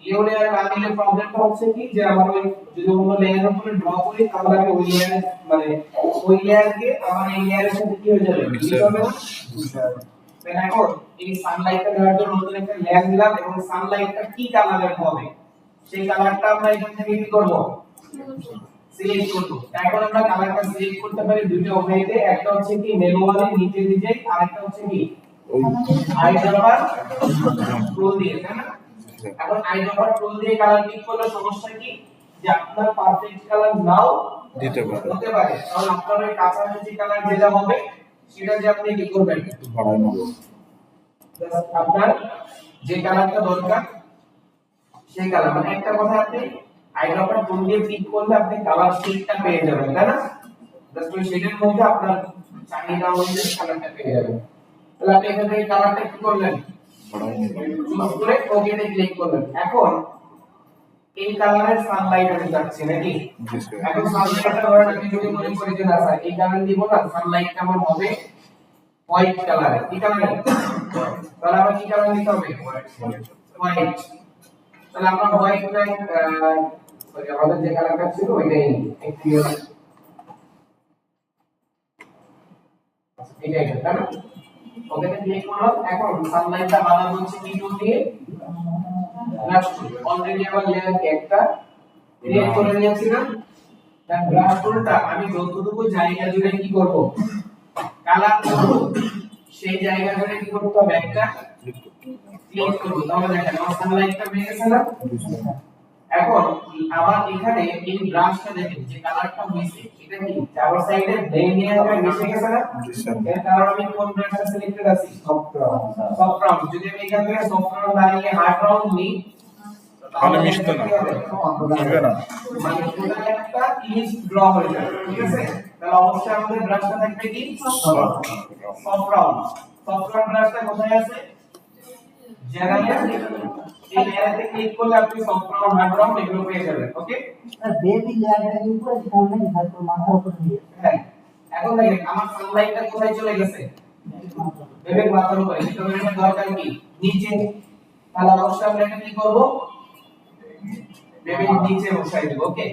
নিউ লেয়ার না দিলে প্রবলেমটা হচ্ছে কি যে আমরা ওই যদি অন্য লেয়ারের উপরে ড্র করি তাহলে আমি ওই লেয়ার মানে ওই লেয়ারকে আমার এই লেয়ারের সাথে কি হয়ে যাবে? মিক্স হবে না? তাহলে এখন এই সানলাইটটা দেওয়ার জন্য নতুন একটা লেয়ার দিলাম এবং সানলাইটটা কি কালারের হবে সেই কালারটা আমরা এখান থেকে কি করব? সিলেক্ট করব। এখন আমরা কালারটা সিলেক্ট করতে পারি দুটো ওয়েতে, একটা হচ্ছে কি ম্যানুয়ালি নিচে দিয়ে, আরেকটা হচ্ছে কি আইড্রপার টুল দিয়ে, তাই না? এখন আইড্রপার টুল দিয়ে কালার পিক করলে সমস্যা কি যে আপনার পারফেক্ট কালার নাও দিতে পারে, হতে পারে। কারণ আপনার ওই কাছাকাছি কালার যেটা হবে সেটা যে আপনি কি করবেন বাড়াই নেব। আপনার যে কালারটা দরকার সেই কালার, মানে একটা কথা আপনি আইড্রপার টুল দিয়ে পিক করলে আপনি কালার শেডটা পেয়ে যাবেন, তাই না? জাস্ট ওই শেডের মধ্যে আপনার চাহিদা অনুযায়ী কালারটা পেয়ে যাবেন। তাহলে আপনি এখান থেকে কালারটা কি করলেন? বাড়াই নেব। চুজ করে ওকে তে ক্লিক করলেন। এখন এই কালারের সানলাইট আমি যাচ্ছি নাকি? জি স্যার। এখন সানলাইটটা ধরেন আমি যদি মনে করি যে না স্যার এই কালার দিব না, সানলাইট কেমন হবে হোয়াইট কালারের, কি কালার? তাহলে আবার কি কালার নিতে হবে? হোয়াইট। তাহলে আমরা হোয়াইটটা সরি আমাদের যে কালারটা ছিল ওইটাই একটু এটাই তাই না? ওকে তে ক্লিক করলাম। এখন সানলাইটটা বানানো হচ্ছে কি টুল দিয়ে? ব্রাশ টুল। অলরেডি আমার লেয়ারকে একটা ক্রিয়েট করে নিয়েছি না? তার ব্রাশ টুলটা আমি যতটুকু জায়গা জুড়ে কি করব? কালার করব। সেই জায়গা জুড়ে কি করতে হবে? একটা ক্লিক করব। তাহলে দেখেন আমার সানলাইটটা পেয়ে গেছে না? এখন আবার এখানে এই ব্রাশটা দেখেন যে কালারটা হইছে এটা কি চার সাইডে ব্লেন্ড নিয়ে যাবে মিশে গেছে না? জি স্যার। এর কারণ আমি কোন ব্রাশটা সিলেক্টেড আছি? Soft round. যদি আমি এখান থেকে সফট রাউন্ড দাঁড়িয়ে হার্ড রাউন্ড নিই তাহলে মিশবে না, মিশবে না। মানে টোটাল একটা ইমেজ ড্র হয়ে যাবে, ঠিক আছে? তাহলে অবশ্যই আমাদের ব্রাশটা থাকবে কি সফট রাউন্ড। সফট রাউন্ড ব্রাশটা কোথায় আছে? জায়গায় এই লেয়ারে ক্লিক করলে আপনি সফট রাউন্ড হার্ড রাউন্ড এগুলো পেয়ে যাবেন। ওকে, বেবি লেয়ারটা উপরে দিতে হবে না, তারপর মাথার উপর দিয়ে হ্যাঁ। এখন দেখেন আমার সানলাইটটা কোথায় চলে গেছে? বেবির মাথার উপরে। কিন্তু এটা দরকার কি নিচে। তাহলে অবশ্যই আমরা এটা কি করব? বেবির নিচে বসাই দেব। ওকে,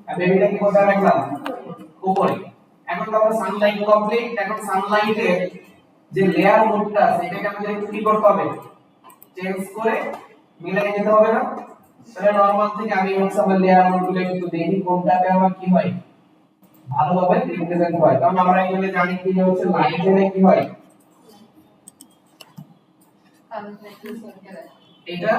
আর বেবিটা কি কোথায় রাখলাম? উপরে। এখন তো আমরা সানলাইট কমপ্লিট। এখন সানলাইটের যে লেয়ার মোডটা আছে এটাকে আমাদের একটু কি করতে হবে? চেঞ্জ করে মিলাই দিতে হবে না? তাহলে নরমাল থেকে আমি হচ্ছে আমার লেয়ার মোডগুলো একটু দেখি কোনটাতে আমার কি হয় ভালোভাবে রিপ্রেজেন্ট হয়। কারণ আমরা এখানে জানি কি যে হচ্ছে লাইটে কি হয় এটা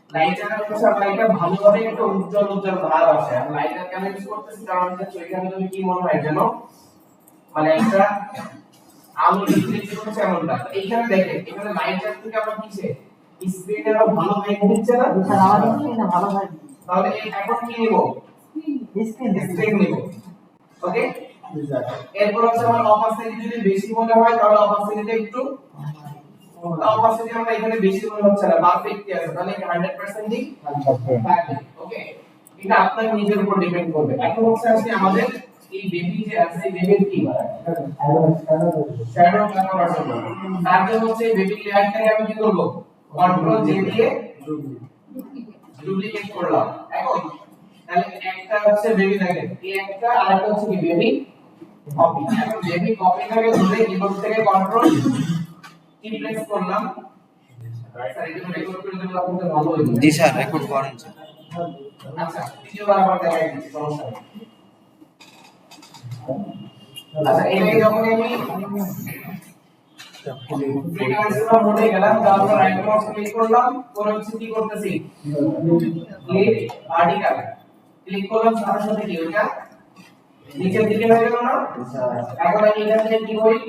লাইটার হচ্ছে আমরা এটা ভালোভাবে একটু উজ্জ্বল উজ্জ্বল ভাব আসে। আর লাইটার কেন ইউজ করতেছি কারণ হচ্ছে এখানে তুমি কি মনে হয় জানো মানে একটা আলো রিফ্লেক্ট করছে এমনটা। এইখানে দেখেন এখানে লাইটার থেকে আমরা কিসে স্ক্রিনে আরো ভালো লাইট দিচ্ছে না? স্যার আমাদের স্ক্রিনে ভালো হয় তাহলে এই এখন কি নিব? স্ক্রিন নিব। ওকে, এরপর হচ্ছে আমার অপাসিটি যদি বেশি মনে হয় তাহলে অপাসিটিটা একটু অপাসিটি আমরা এখানে বেশি মনে হচ্ছে না পারফেক্ট আছে তাহলে 100% দিই থাকবে। ওকে, এটা আপনার নিজের উপর ডিপেন্ড করবে। এখন হচ্ছে আসলে আমাদের এই বেবি যে আছে এই বেবির কি শ্যাডো কালার আছে তার জন্য হচ্ছে এই বেবি লেয়ারটাকে আমি কি করব? কন্ট্রোল জে দিয়ে ডুপ্লিকেট করলাম। এখন তাহলে একটা হচ্ছে বেবি থাকে এই একটা আর একটা হচ্ছে কি বেবি কপি। এখন বেবি কপিটাকে ধরে কিবোর্ড থেকে কন্ট্রোল কি প্রেস করলাম। স্যার এটা রেকর্ড করে দিলে আপনাদের ভালো হবে। জি স্যার, রেকর্ড করেন স্যার। আচ্ছা দ্বিতীয়বার আবার দেখাই দিচ্ছি, সমস্যা নেই। আচ্ছা এটাকে যখন আমি ফ্রিকোয়েন্সির মোডে গেলাম তারপর রাইট মাউস ক্লিক করলাম করে হচ্ছে কি করতেছি ক্লিক ভার্টিক্যাল ক্লিক করলাম সাথে সাথে কি ওটা নিচের দিকে হয়ে গেল না? এখন আমি এখান থেকে কি করি,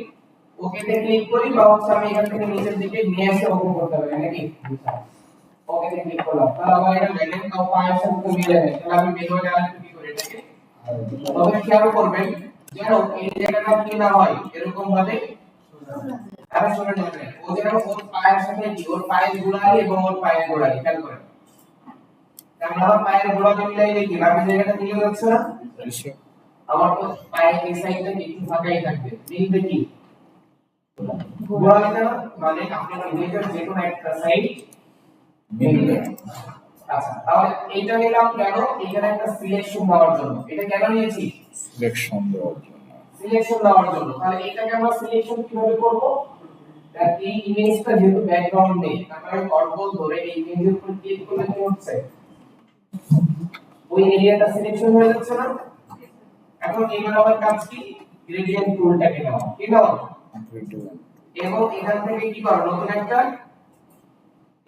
ওকে তে ক্লিক করি, বা হচ্ছে আমি এখান থেকে নিচের দিকে নিয়ে এসে ওকে করতে হবে নাকি? ওকে তে ক্লিক করলাম, তাহলে আমার এটা লেভেল কাউ পায়ের সাথে মিলে যায়, তাহলে আমি ম্যানুয়ালি আর কি করি এটাকে। তবে খেয়াল করবেন যেন এই জায়গাটা কি না হয় এরকম ভাবে আরে শুনে যাবে, ও যেন ওর পায়ের সাথে কি, ওর পায়ের গোড়ালি এবং ওর পায়ের গোড়ালি খেয়াল করেন। কারণ আমার পায়ের গোড়ালি মিলাই কি বাকি জায়গাটা মিলে যাচ্ছে না? আমার তো পায়ের এই সাইডটা একটু ফাঁকাই থাকবে, মিলবে কি গোড়ালিটা, মানে আপনার ইমেজের যে কোনো একটা সাইড মিলবে। আচ্ছা, তাহলে এইটা নিলাম কেন? এখানে একটা সিলেকশন দেওয়ার জন্য। এটা কেন নিয়েছি? সিলেকশন দেওয়ার জন্য। সিলেকশন দেওয়ার জন্য। তাহলে এটাকে আমরা সিলেকশন কিভাবে করব? এই ইমেজটা যেহেতু ব্যাকগ্রাউন্ড নেই, তারপরে কন্ট্রোল ধরে এই ইমেজের উপর ক্লিক করলে কি হচ্ছে, ওই এরিয়াটা সিলেকশন হয়ে যাচ্ছে না? এখন এবার আমার কাজ কি, গ্রেডিয়েন্ট টুলটাকে নাও, কি নাও, এবং এখান থেকে কি করব, নতুন একটা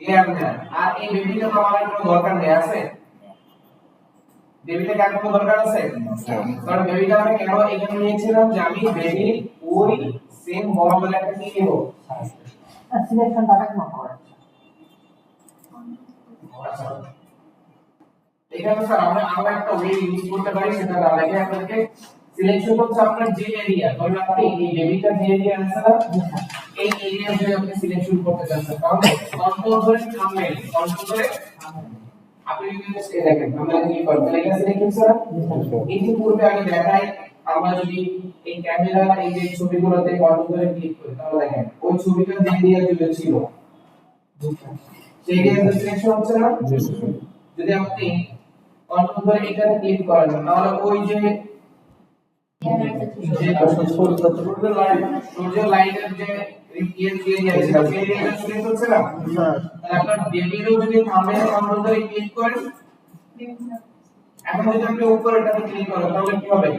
লেয়ার নেন। আর এই বেবিটা তো আমার কোনো দরকার নেই, আছে? বেবিটা কার কোনো দরকার আছে? কারণ বেবিটা আমরা কেন এখানে নিয়েছিলাম, যে আমি বেবি ওই সেম বরাবর একটা কি নেব, সিলেকশন ডাইরেক্ট না করে। আচ্ছা এখানে স্যার আমরা একটা ওয়ে ইউজ করতে পারি, সেটা লাগে আপনাকে সিলেকশন হচ্ছে আপনার যে এরিয়া, ধরুন আপনি এই বেবিটা যে এরিয়া আছে না, এই এরিয়া ধরে আপনি সিলেকশন করতে চাচ্ছেন, কারণ কন্ট্রোল ধরে থামবেন, কন্ট্রোল ধরে আপনি যদি এই দেখেন আমরা কি করতে লাগে সিলেকশন স্যার, এই যে পূর্বে আমি দেখাই, আমরা যদি এই ক্যামেরা এই যে ছবিগুলোতে কন্ট্রোল ধরে ক্লিক করি, তাহলে দেখেন ওই ছবিটা যে এরিয়া জুড়ে ছিল সেই এরিয়া সিলেকশন হচ্ছে না। যদি আপনি কন্ট্রোল ধরে এখানে ক্লিক করেন, তাহলে ওই যে সূর্য লাইটের যে ইয়ে দিয়ে আছে সেই এরিয়াটা সিলেক্ট হচ্ছে না। তাহলে আপনার বেবিরও যদি থাম্বনেল কন্ট্রোল ধরে ক্লিক করেন, এখন যদি আপনি উপরেটাতে ক্লিক করেন তাহলে কি হবে,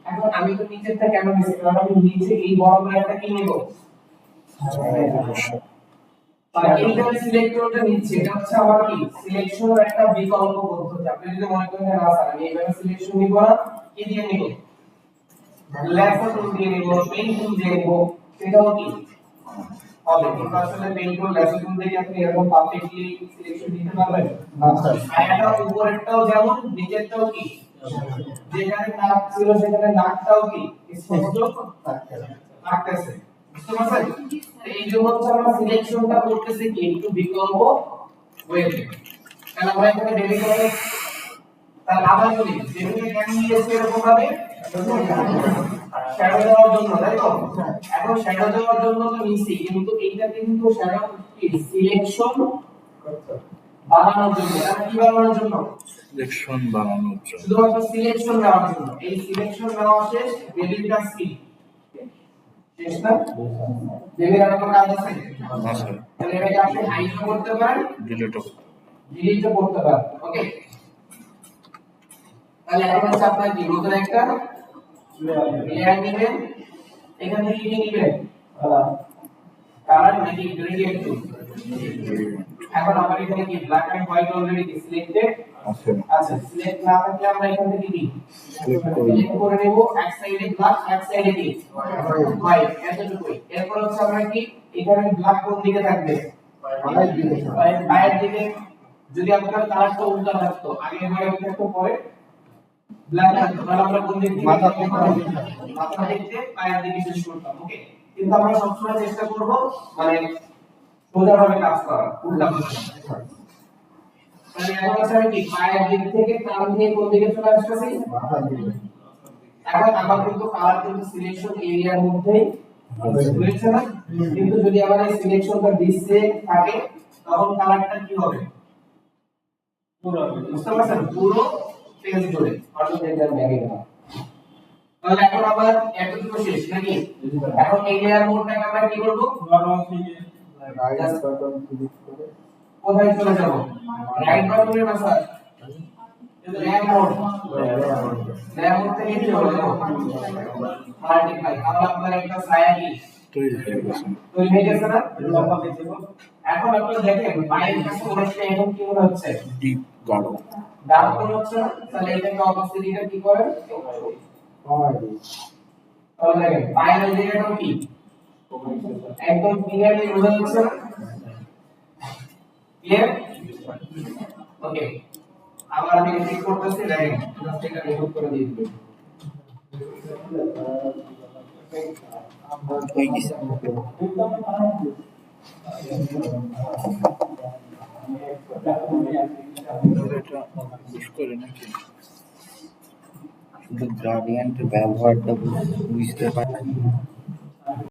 এখন আমি তো নিচেরটা কেন নিচ্ছি, কারণ আমি নিচে এই বরাবর একটা কি নেব, তাহলে এইটা সিলেক্টরটা নিচ্ছে, এটা হচ্ছে আমার কি সিলেকশনের একটা বিকল্প পদ্ধতি। আপনি যদি মনে করেন না স্যার আমি এইভাবে সিলেকশন নিব না, কি দিয়ে নিব, লেসন টুল দিয়ে নিব, পেন টুল দিয়ে নিব, সেটাও কি হবে, কিন্তু আসলে পেন টুল লেসন টুল দিয়ে আপনি এরকম পারফেক্টলি সিলেকশন দিতে পারবেন না স্যার। আর এটা উপরেরটাও যেমন নিচেরটাও কি, যেখানে নাক ছিল সেখানে নাকটাও কি স্পষ্ট থাকতেছে, বুঝতে পারছেন? এই জন্য হচ্ছে আমরা সিলেকশনটা করতেছি কি একটু বিকল্প ওয়েতে। তাহলে আমরা এখানে বেবি করে, তাহলে আবার বলি বেবিকে কেন নিয়েছি এরকম ভাবে, শ্যাডো দেওয়ার জন্য, তাই তো? এখন শ্যাডো দেওয়ার জন্য তো নিছি, কিন্তু এইটা কিন্তু শ্যাডো কি সিলেকশন বানানোর জন্য, এটা কি বানানোর জন্য, সিলেকশন বানানোর জন্য, শুধুমাত্র সিলেকশন নেওয়ার জন্য। এই সিলেকশন নেওয়া শেষ, বেবির কাজ কি শেষ না? বেবির আর কোনো কাজ আছে? আছে, তাহলে এটাকে আপনি হাইড করতে পারেন, ডিলিটও ডিলিট করতে পারেন, ওকে? তাহলে এখন হচ্ছে আপনার কি নতুন একটা লেয়ার নেবেন, এখান থেকে কি নেবেন, কালার নাকি গ্রেডিয়েন্ট টুল। এখন আমার এখানে কি black and white already selected আছে, আচ্ছা, সিলেক্ট না থাকলে আমরা এখান থেকে কি সিলেক্ট করে নেব, এক সাইডে ব্ল্যাক এক সাইডে কি হোয়াইট, এতটুকুই। এরপর হচ্ছে আমরা কি এখানে ব্ল্যাক কোন দিকে থাকবে, পায়ের দিকে। যদি আপনার কালারটা উল্টা থাকতো, আগে হোয়াইট থাকতো পরে ব্ল্যাক থাকতো, তাহলে আমরা কোন দিকে মাথা দেখতে পায়ের দিকে শেষ করতাম, ওকে? কিন্তু আমরা সবসময় চেষ্টা করব মানে সোজাভাবে কাজ করা, উল্টা ভাবে। তাহলে এখন হচ্ছে আমি কি পায়ের দিক থেকে টান দিয়ে কোন দিকে চলে আসতেছি, মাথার দিকে। এখন আমার কিন্তু কালার কিন্তু সিলেকশন এরিয়ার মধ্যেই রয়েছে না, কিন্তু যদি আমার এই সিলেকশনটা ডিসেক্ট থাকে তখন কালারটা কি হবে, পুরো বুঝতে পারছেন, পুরো পেজ জুড়ে অর্থাৎ এটার ব্যাগে না। তাহলে এখন আবার এতটুকু শেষ নাকি? এখন এই লেয়ার মোডটাকে আমরা কি করব, নরমাল থেকে রাইট বাটন ক্লিক করে কোথায় চলে যাব, রাইট বাটনে না sir, layer mode, layer mode থেকে কি চলে যাব মাল্টিপ্লাই। তাহলে আপনার একটা ছায়া কি তৈরি হয়ে গেছে, তৈরি হয়ে গেছে না? এখন আপনারা দেখেন বাইরের কাছে অনেকটা এখন কি মনে হচ্ছে, ডিপ গাঢ়। ডার্ক কোন হচ্ছে না, তাহলে এটাকে অপাসিটিটা কি করে তাহলে দেখেন পায়ের জায়গাটাও কি একদম ক্লিয়ারলি বোঝা যাচ্ছে না, ক্লিয়ার? ওকে, আবার আমি রিপিট করতেছি, দেখেন জাস্ট এটা রিমুভ করে দিয়ে দিবেন। এটা পুশ করে নাকি? শুধু গ্রাডিয়েন্টের ব্যবহারটা বুঝতে পারি।